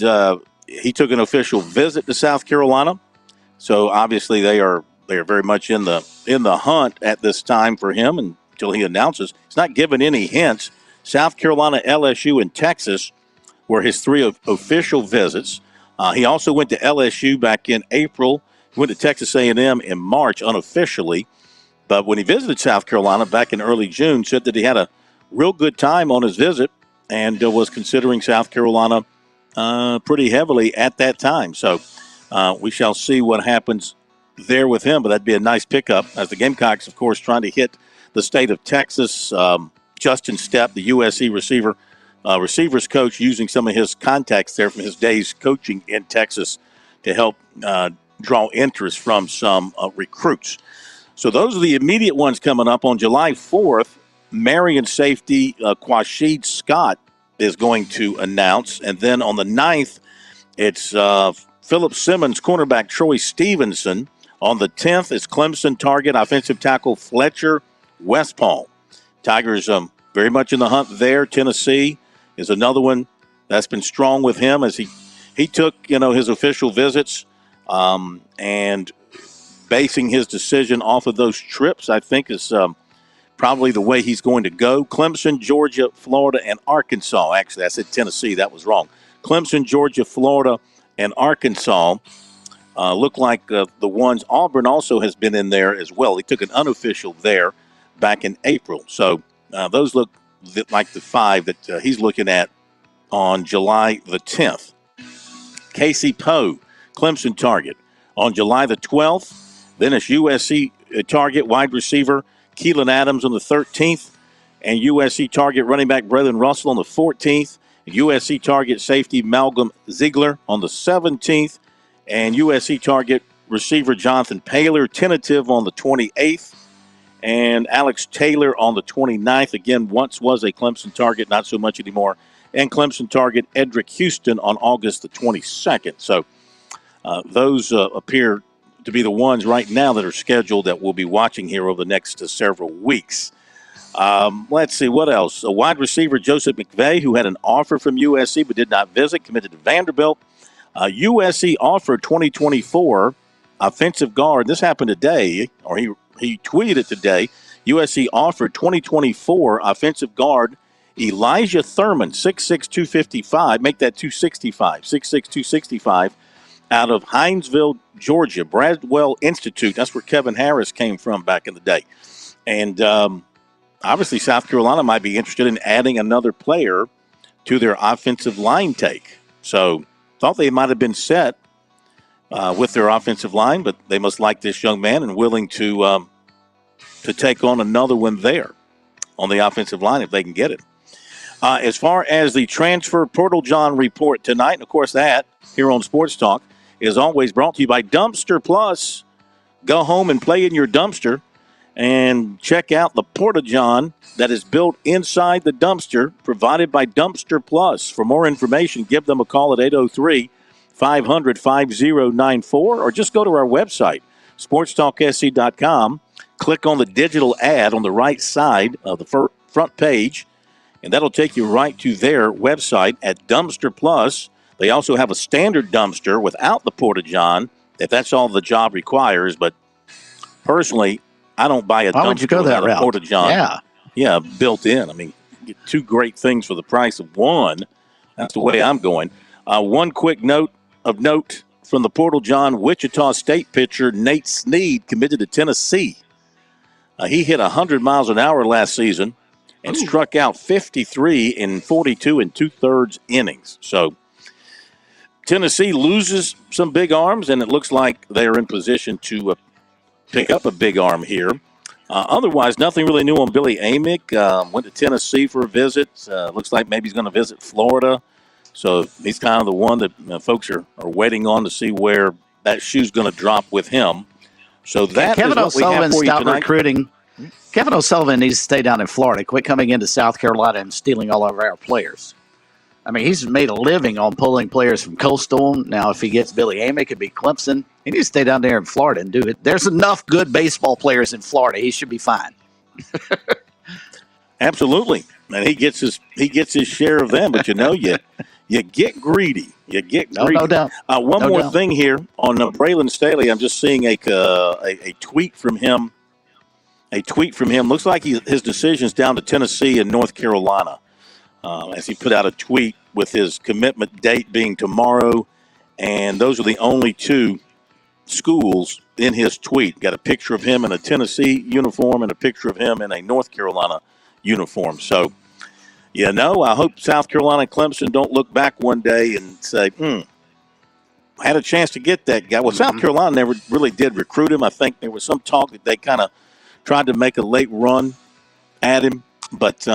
Speaker 5: he took an official visit to South Carolina. So obviously they are very much in the hunt at this time for him until he announces. He's not given any hints. South Carolina, LSU, and Texas were his three official visits. He also went to LSU back in April. He went to Texas A&M in March unofficially. But when he visited South Carolina back in early June, said that he had a real good time on his visit and was considering South Carolina pretty heavily at that time. So we shall see what happens there with him, but that'd be a nice pickup as the Gamecocks, of course, trying to hit the state of Texas. Justin Stepp, the USC receivers coach, using some of his contacts there from his days coaching in Texas to help draw interest from some recruits. So those are the immediate ones coming up. On July 4th, Marion safety Quashid Scott is going to announce. And then on the 9th, it's Philip Simmons, cornerback Troy Stevenson. On the 10th, it's Clemson target offensive tackle Fletcher Westphal. Tigers very much in the hunt there. Tennessee is another one that's been strong with him as he took his official visits and basing his decision off of those trips, I think, is probably the way he's going to go. Clemson, Georgia, Florida, and Arkansas. Actually, I said Tennessee. That was wrong. Clemson, Georgia, Florida, and Arkansas look like the ones. Auburn also has been in there as well. He took an unofficial there back in April. So those look like the five that he's looking at on July the 10th. Casey Poe, Clemson target. On July the 12th, then it's USC target wide receiver Keelan Adams on the 13th, and USC target running back Braylon Russell on the 14th, and USC target safety Malcolm Ziegler on the 17th, and USC target receiver Jonathan Paylor tentative on the 28th, and Alex Taylor on the 29th. Again, once was a Clemson target, not so much anymore. And Clemson target Edric Houston on August the 22nd. So those appear to be the ones right now that are scheduled that we'll be watching here over the next several weeks. Let's see, what else? A wide receiver, Joseph McVay, who had an offer from USC but did not visit, committed to Vanderbilt. USC offered 2024 offensive guard. This happened today, or he tweeted it today. USC offered 2024 offensive guard Elijah Thurman, 6'6", 255. Make that 265, 6'6", 265. Out of Hinesville, Georgia, Bradwell Institute. That's where Kevin Harris came from back in the day. And obviously South Carolina might be interested in adding another player to their offensive line take. So thought they might have been set with their offensive line, but they must like this young man and willing to take on another one there. on the offensive line if they can get it. As far as the transfer portal, John, report tonight, and of course that here on Sports Talk is always brought to you by Dumpster Plus. Go home and play in your dumpster and check out the Porta-John that is built inside the dumpster, provided by Dumpster Plus. For more information, give them a call at 803-500-5094 or just go to our website, SportsTalkSC.com. Click on the digital ad on the right side of the front page, and that'll take you right to their website at Dumpster Plus. They also have a standard dumpster without the Porta-John, if that's all the job requires. But personally, I don't buy a
Speaker 6: Why would you
Speaker 5: dumpster
Speaker 6: go that
Speaker 5: without a
Speaker 6: route?
Speaker 5: Porta-John. Yeah, built in. I mean, you get two great things for the price of one. That's the way I'm going. One quick note from the Porta-John, Wichita State pitcher Nate Snead committed to Tennessee. He hit 100 miles an hour last season and struck out 53 in 42 and 2/3 innings. So Tennessee loses some big arms, and it looks like they are in position to pick up a big arm here. Otherwise, nothing really new on Billy Amick. Went to Tennessee for a visit. Looks like maybe he's going to visit Florida. So he's kind of the one that folks are waiting on to see where that shoe's going to drop with him. So that
Speaker 6: Kevin
Speaker 5: is what
Speaker 6: O'Sullivan
Speaker 5: we have for you
Speaker 6: stopped
Speaker 5: tonight.
Speaker 6: recruiting. Kevin O'Sullivan needs to stay down in Florida. Quit coming into South Carolina and stealing all of our players. I mean, he's made a living on pulling players from Coastal. Now, if he gets Billy Amick, it could be Clemson. He needs to stay down there in Florida and do it. There's enough good baseball players in Florida. He should be fine.
Speaker 5: Absolutely, and he gets his share of them. But you get greedy. You get greedy.
Speaker 6: No doubt.
Speaker 5: One
Speaker 6: No
Speaker 5: more
Speaker 6: doubt.
Speaker 5: thing here on Braylon Staley. I'm just seeing a tweet from him. Looks like his decision's down to Tennessee and North Carolina. As he put out a tweet with his commitment date being tomorrow, and those are the only two schools in his tweet. Got a picture of him in a Tennessee uniform and a picture of him in a North Carolina uniform. So, I hope South Carolina and Clemson don't look back one day and say, I had a chance to get that guy. Well, South Carolina never really did recruit him. I think there was some talk that they kind of tried to make a late run at him, but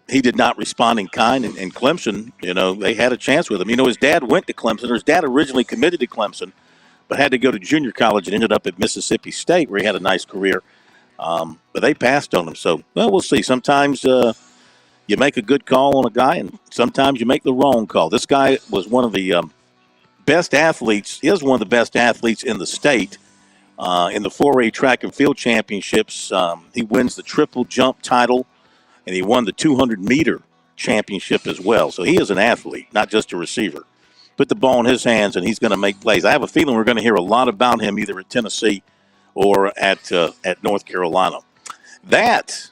Speaker 5: he did not respond in kind. And Clemson, they had a chance with him. His dad went to Clemson. His dad originally committed to Clemson, but had to go to junior college and ended up at Mississippi State, where he had a nice career. But they passed on him. So, we'll see. Sometimes you make a good call on a guy, and sometimes you make the wrong call. This guy was one of the best athletes. He is one of the best athletes in the state. In the 4A track and field championships, he wins the triple jump title, and he won the 200-meter championship as well. So he is an athlete, not just a receiver. Put the ball in his hands, and he's going to make plays. I have a feeling we're going to hear a lot about him either at Tennessee or at North Carolina. That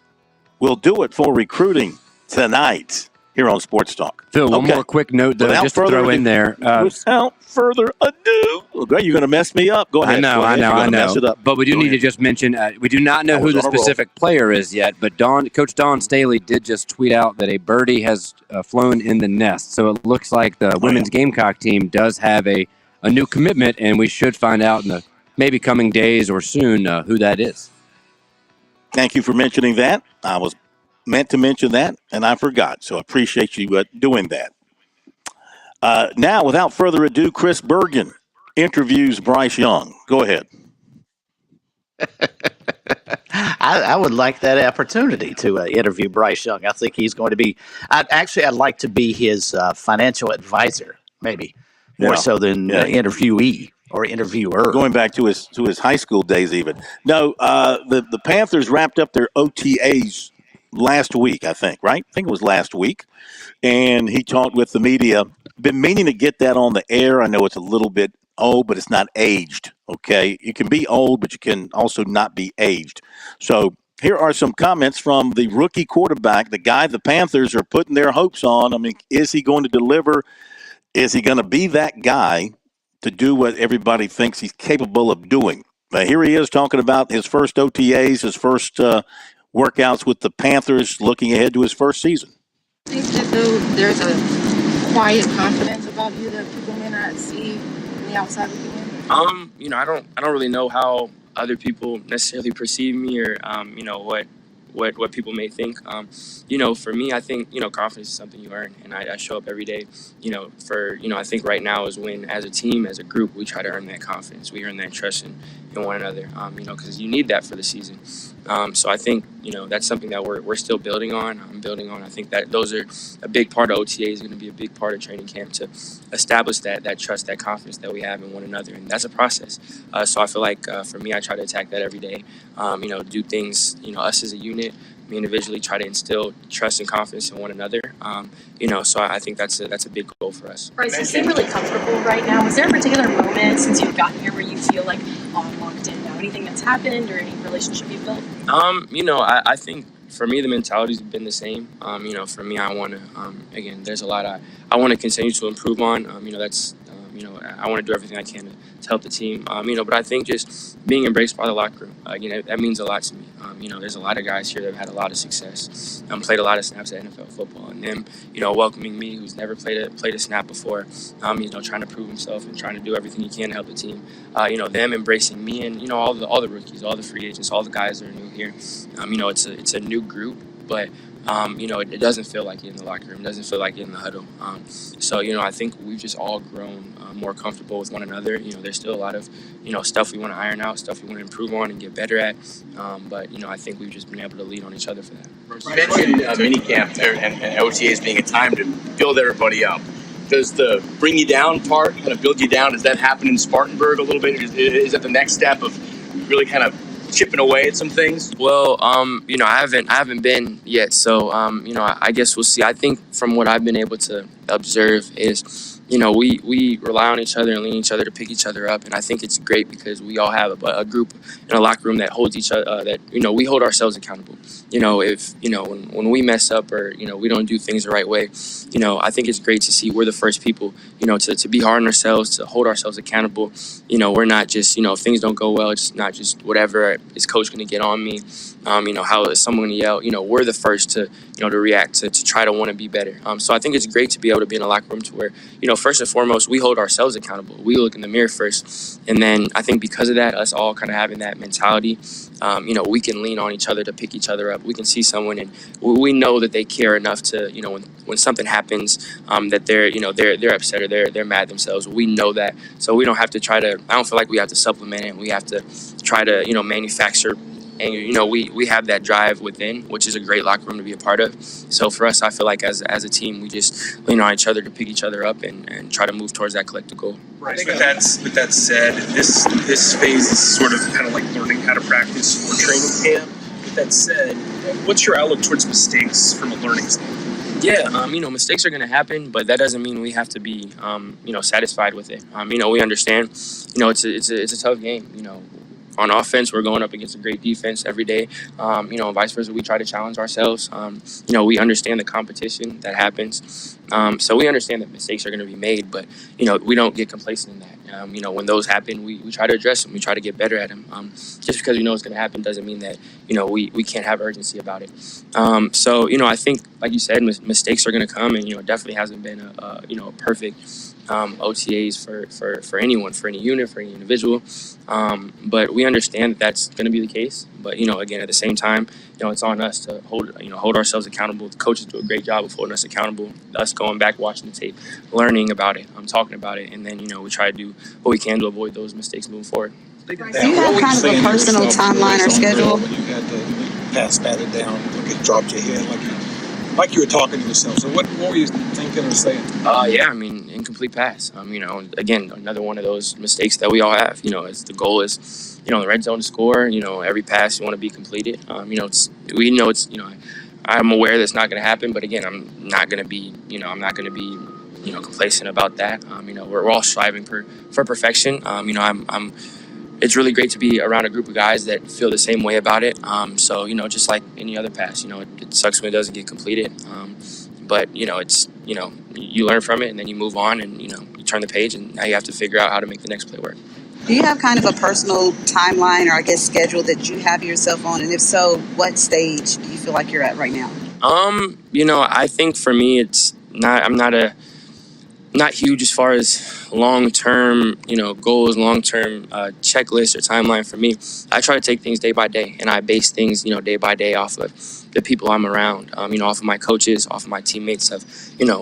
Speaker 5: will do it for recruiting tonight here on Sports Talk.
Speaker 7: Phil, one more quick note, though, just to throw in there.
Speaker 5: Without further ado, you're going to mess me up. Go ahead.
Speaker 7: I know.
Speaker 5: Mess it up.
Speaker 7: But we do need to just mention, we do not know who the specific player is yet, but Coach Don Staley did just tweet out that a birdie has flown in the nest. So it looks like the women's Gamecock team does have a new commitment, and we should find out in the maybe coming days or soon who that is.
Speaker 5: Thank you for mentioning that. I was meant to mention that, and I forgot. So I appreciate you doing that. Now, without further ado, Chris Bergen interviews Bryce Young. Go ahead.
Speaker 6: I would like that opportunity to interview Bryce Young. I think he's going to be I'd like to be his financial advisor, maybe more so than interviewee or interviewer.
Speaker 5: Going back to his high school days even. No, the Panthers wrapped up their OTAs last week, I think, right? I think it was last week. And he talked with the media. Been meaning to get that on the air. I know it's a little bit old, but it's not aged, okay? You can be old, but you can also not be aged. So here are some comments from the rookie quarterback, the guy the Panthers are putting their hopes on. I mean, is he going to deliver? Is he going to be that guy to do what everybody thinks he's capable of doing? But here he is talking about his first OTAs, his first workouts with the Panthers, looking ahead to his first season.
Speaker 2: I think that there's a quiet confidence about you that people may not see from the outside of you.
Speaker 3: I don't really know how other people necessarily perceive me or, what what people may think. For me, I think, confidence is something you earn, and I show up every day, I think right now is when, as a team, as a group, we try to earn that confidence. We earn that trust in one another, because you need that for the season. So I think, that's something that we're still building on. I'm building on. I think that those are a big part of OTA, is going to be a big part of training camp to establish that trust, that confidence that we have in one another. And that's a process. So I feel like for me, I try to attack that every day, do things, us as a unit, me individually, try to instill trust and confidence in one another. So I think that's a big goal for us.
Speaker 8: Bryce, you seem really comfortable right now. Was there a particular moment since you've gotten here where you feel like locked in now? Anything that's happened or any relationship you've built?
Speaker 3: I think for me, the mentality's been the same. For me, I want to, again, there's a lot I want to continue to improve on. I want to do everything I can to help the team. But I think just being embraced by the locker room, that means a lot to me. There's a lot of guys here that have had a lot of success, played a lot of snaps at NFL football, and them, welcoming me, who's never played a snap before, trying to prove himself and trying to do everything he can to help the team. Them embracing me and all the rookies, all the free agents, all the guys that are new here. It's a new group, but it doesn't feel like it in the locker room. It doesn't feel like it in the huddle. I think we've just all grown more comfortable with one another. There's still a lot of, stuff we want to iron out, stuff we want to improve on and get better at. But I think we've just been able to lean on each other for that.
Speaker 19: You mentioned minicamp and OTAs being a time to build everybody up. Does the bring you down part kind of build you down? Does that happen in Spartanburg a little bit? Is that the next step of really kind of chipping away at some things?
Speaker 3: Well, I haven't been yet, so I guess we'll see. I think from what I've been able to observe is, we rely on each other and lean each other to pick each other up, and I think it's great because we all have a group in a locker room that holds each other. That we hold ourselves accountable. If when we mess up or we don't do things the right way, I think it's great to see we're the first people to be hard on ourselves, to hold ourselves accountable. We're not just if things don't go well, it's not just whatever is coach going to get on me. How is someone going to yell? We're the first to react to try to want to be better. So I think it's great to be able to be in a locker room to where first and foremost we hold ourselves accountable. We look in the mirror first, and then I think because of that, us all kind of having that mentality, we can lean on each other to pick each other up. We can see someone and we know that they care enough to when something happens that they're upset or they're mad themselves. We know that, so we don't have to try to. I don't feel like we have to supplement it. We have to try to manufacture. And, we have that drive within, which is a great locker room to be a part of. So for us, I feel like as a team, we just lean on each other to pick each other up and try to move towards that collective goal.
Speaker 20: Right. With that said, this phase is sort of kind of like learning how to practice for training camp. With that said, what's your outlook towards mistakes from a learning standpoint?
Speaker 3: Yeah, mistakes are going to happen, but that doesn't mean we have to be, satisfied with it. We understand, it's a tough game, On offense, we're going up against a great defense every day. And vice versa, we try to challenge ourselves. We understand the competition that happens. So we understand that mistakes are going to be made, but, we don't get complacent in that. When those happen, we try to address them. We try to get better at them. Just because we know it's going to happen doesn't mean that, we can't have urgency about it. So, I think, like you said, mistakes are going to come, and, it definitely hasn't been a perfect OTAs for anyone, for any unit, for any individual. But we understand that that's going to be the case. But, again, at the same time, it's on us to hold ourselves accountable. The coaches do a great job of holding us accountable, us going back, watching the tape, learning about it, talking about it. And then, we try to do what we can to avoid those mistakes moving forward.
Speaker 21: Do you have kind of a personal timeline or schedule?
Speaker 20: When you had to pass batted down, it dropped your head like you were talking to yourself. So what were you thinking or saying?
Speaker 3: Incomplete pass. Again, another one of those mistakes that we all have. As the goal is, the red zone to score. Every pass you want to be completed. I'm aware that's not going to happen, but again, I'm not going to be complacent about that. We're all striving for perfection. It's really great to be around a group of guys that feel the same way about it. So, just like any other pass, it sucks when it doesn't get completed. But, you learn from it and then you move on and, you turn the page and now you have to figure out how to make the next play work.
Speaker 21: Do you have kind of a personal timeline or schedule that you have yourself on? And if so, what stage do you feel like you're at right now?
Speaker 3: I think for me, I'm not not huge as far as long-term, goals, long-term checklist or timeline for me. I try to take things day by day, and I base things, day by day off of the people I'm around, off of my coaches, off of my teammates of,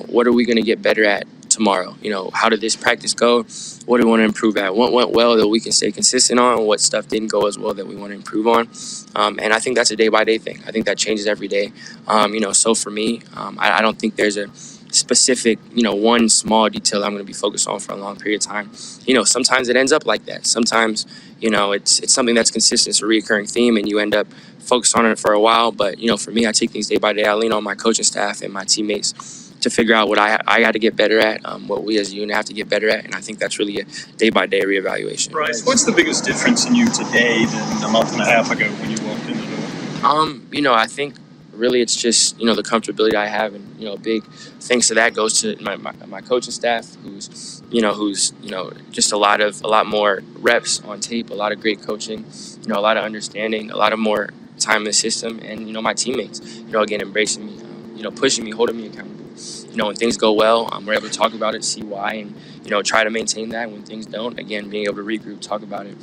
Speaker 3: what are we going to get better at tomorrow? How did this practice go? What do we want to improve at? What went well that we can stay consistent on? What stuff didn't go as well that we want to improve on? And I think that's a day-by-day thing. I think that changes every day. So for me, I don't think there's a specific, one small detail I'm going to be focused on for a long period of time. Sometimes it ends up like that. Sometimes, it's something that's consistent, it's a recurring theme, and you end up focused on it for a while. But, for me, I take things day by day. I lean on my coaching staff and my teammates to figure out what I got to get better at, what we as a unit have to get better at. And I think that's really a day-by-day reevaluation.
Speaker 20: Bryce, what's the biggest difference in you today than a month and a half ago when you walked in the door?
Speaker 3: I think really it's just, the comfortability I have. And, big thanks to that goes to my coaching staff who's just a lot more reps on tape, a lot of great coaching, a lot of understanding, a lot of more time in the system. And, my teammates, again, embracing me, pushing me, holding me accountable. When things go well, we're able to talk about it, see why, and, try to maintain that. When things don't, again, being able to regroup, talk about it.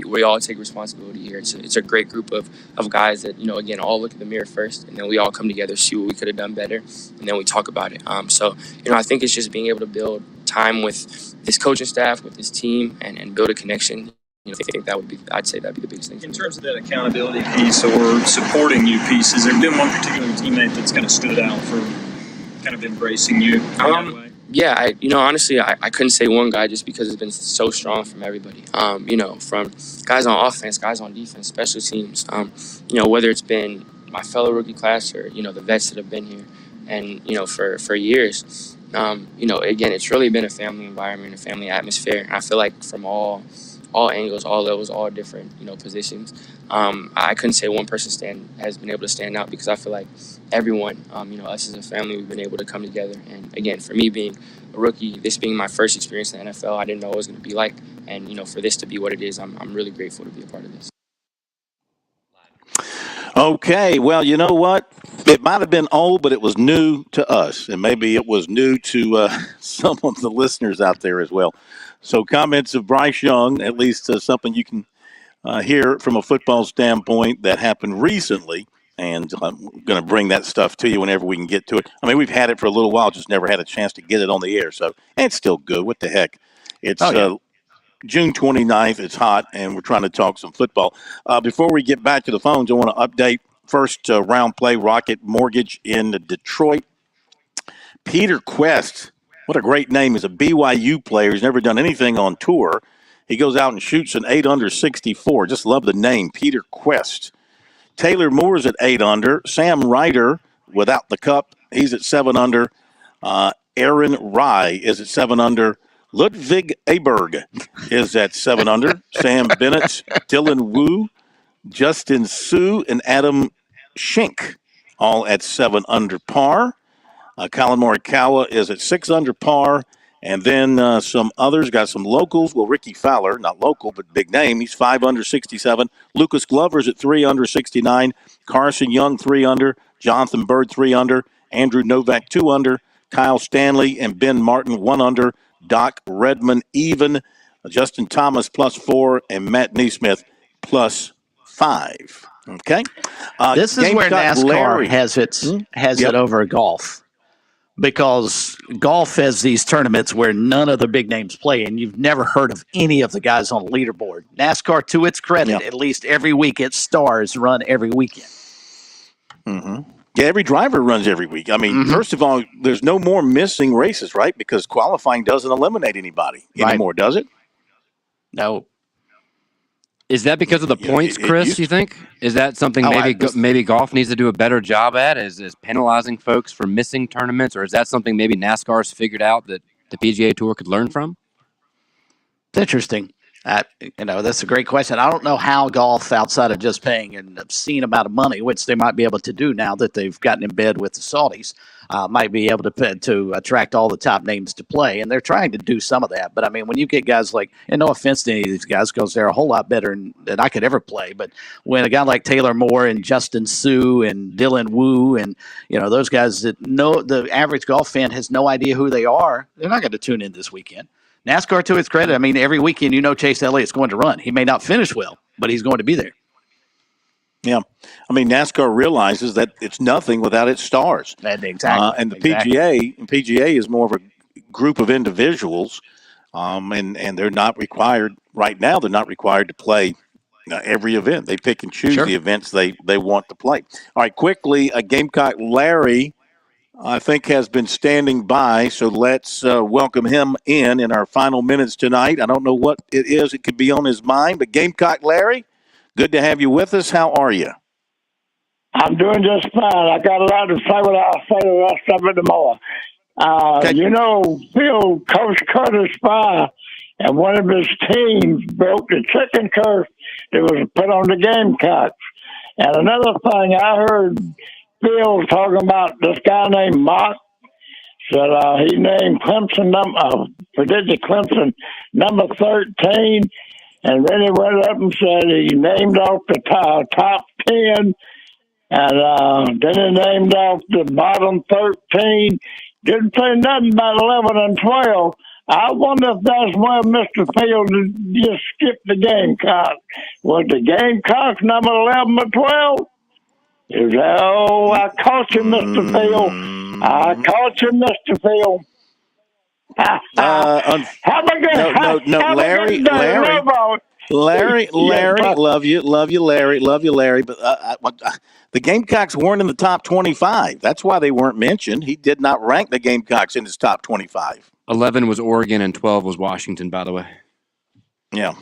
Speaker 3: We all take responsibility here. It's a great group of guys that, again, all look in the mirror first, and then we all come together, see what we could have done better, and then we talk about it. So, I think it's just being able to build time with this coaching staff, with this team, and build a connection. I think I'd say that'd be the biggest thing.
Speaker 20: In terms of that accountability piece or supporting you piece, has there been one particular teammate that's kind of stood out for kind of embracing you in that way?
Speaker 3: Yeah, honestly, I couldn't say one guy just because it's been so strong from everybody. From guys on offense, guys on defense, special teams. Whether it's been my fellow rookie class or the vets that have been here, and for years. Again, it's really been a family environment, a family atmosphere. And I feel like from all angles, all levels, all different positions. I couldn't say one person has been able to stand out because I feel like everyone, us as a family, we've been able to come together. And again, for me being a rookie, this being my first experience in the NFL, I didn't know what it was going to be like. And for this to be what it is, I'm really grateful to be a part of this.
Speaker 5: Okay, well, you know what? It might have been old, but it was new to us, and maybe it was new to some of the listeners out there as well. So comments of Bryce Young, at least something you can hear from a football standpoint that happened recently, and I'm going to bring that stuff to you whenever we can get to it. I mean, we've had it for a little while, just never had a chance to get it on the air, so and it's still good. What the heck? It's June 29th. It's hot, and we're trying to talk some football. Before we get back to the phones, I want to update first round play Rocket Mortgage in Detroit. Peter Quest, what a great name. He's a BYU player. He's never done anything on tour. He goes out and shoots an 8 under 64. Just love the name, Peter Quest. Taylor Moore's at 8 under. Sam Ryder, without the cup, he's at 7 under. Aaron Rye is at 7 under. Ludwig Aberg is at 7 under. Sam Bennett, Dylan Wu, Justin Sue, and Adam Schenk, all at 7 under par. Colin Morikawa is at 6 under par. And then some others, got some locals. Well, Ricky Fowler, not local, but big name. He's 5 under 67. Lucas Glover's at 3 under 69. Carson Young, 3 under. Jonathan Bird, 3 under. Andrew Novak, 2 under. Kyle Stanley and Ben Martin, 1 under. Doc Redman, even. Justin Thomas, +4. And Matt Neesmith, +5. Okay?
Speaker 6: This is where NASCAR has it over golf. Because golf has these tournaments where none of the big names play, and you've never heard of any of the guys on the leaderboard. NASCAR, to its credit, at least every week its stars run every weekend.
Speaker 5: Mm-hmm. Yeah, every driver runs every week. I mean, first of all, there's no more missing races, right? Because qualifying doesn't eliminate anybody anymore, does it?
Speaker 6: No.
Speaker 7: Is that because of the points, Chris, you think? Is that something maybe golf needs to do a better job at, is penalizing folks for missing tournaments? Or is that something maybe NASCAR's figured out that the PGA Tour could learn from?
Speaker 6: It's interesting. That's a great question. I don't know how golf, outside of just paying an obscene amount of money, which they might be able to do now that they've gotten in bed with the Saudis, might be able to attract all the top names to play. And they're trying to do some of that. But I mean, when you get guys like, and no offense to any of these guys, because they're a whole lot better than I could ever play. But when a guy like Taylor Moore and Justin Sue and Dylan Wu and those guys that know the average golf fan has no idea who they are, they're not going to tune in this weekend. NASCAR, to its credit, I mean, every weekend Chase Elliott's going to run. He may not finish well, but he's going to be there.
Speaker 5: Yeah. I mean, NASCAR realizes that it's nothing without its stars.
Speaker 6: Exactly.
Speaker 5: And the PGA is more of a group of individuals, and they're not required right now. They're not required to play every event. They pick and choose the events they want to play. All right, quickly, Gamecock Larry, I think, has been standing by, so let's welcome him in our final minutes tonight. I don't know what it is. It could be on his mind, but Gamecock Larry, good to have you with us. How are you?
Speaker 4: I'm doing just fine. I got a lot to say, but I'll say the rest of it tomorrow. Phil, Coach Curtis Spy, and one of his teams broke the chicken curse that was put on the Gamecocks. And another thing, I heard Phil talking about this guy named Mock, said he named predicted Clemson number 13, and then he went up and said he named off the top 10, and then he named off the bottom 13. Didn't say nothing about 11 and 12. I wonder if that's where Mr. Field just skipped the Gamecocks. Was the Gamecocks number 11 or 12? I caught you, Mr. Field. I caught you, Mr. Field. Have a good
Speaker 5: Larry, love you, Larry. But the Gamecocks weren't in the top 25. That's why they weren't mentioned. He did not rank the Gamecocks in his top 25.
Speaker 7: 11 was Oregon and 12 was Washington, by the way.
Speaker 5: Yeah.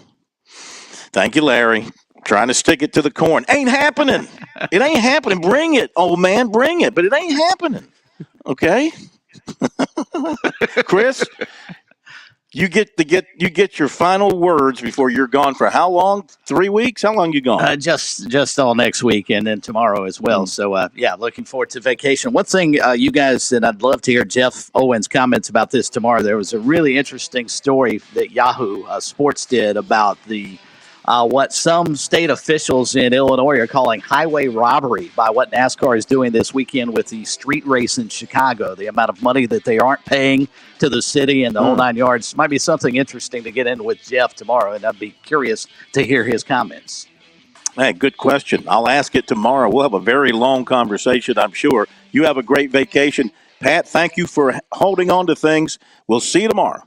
Speaker 5: Thank you, Larry. Trying to stick it to the corn. Ain't happening. It ain't happening. Bring it, old man. Bring it. But it ain't happening. Okay? Chris, you get your final words before you're gone for how long? 3 weeks? How long you gone?
Speaker 6: Just all next week and then tomorrow as well. So, looking forward to vacation. One thing, you guys, and I'd love to hear Jeff Owen's comments about this tomorrow. There was a really interesting story that Yahoo Sports did about what some state officials in Illinois are calling highway robbery by what NASCAR is doing this weekend with the street race in Chicago. The amount of money that they aren't paying to the city and the whole 9 yards might be something interesting to get in with Jeff tomorrow, and I'd be curious to hear his comments.
Speaker 5: Hey, good question. I'll ask it tomorrow. We'll have a very long conversation, I'm sure. You have a great vacation. Pat, thank you for holding on to things. We'll see you tomorrow.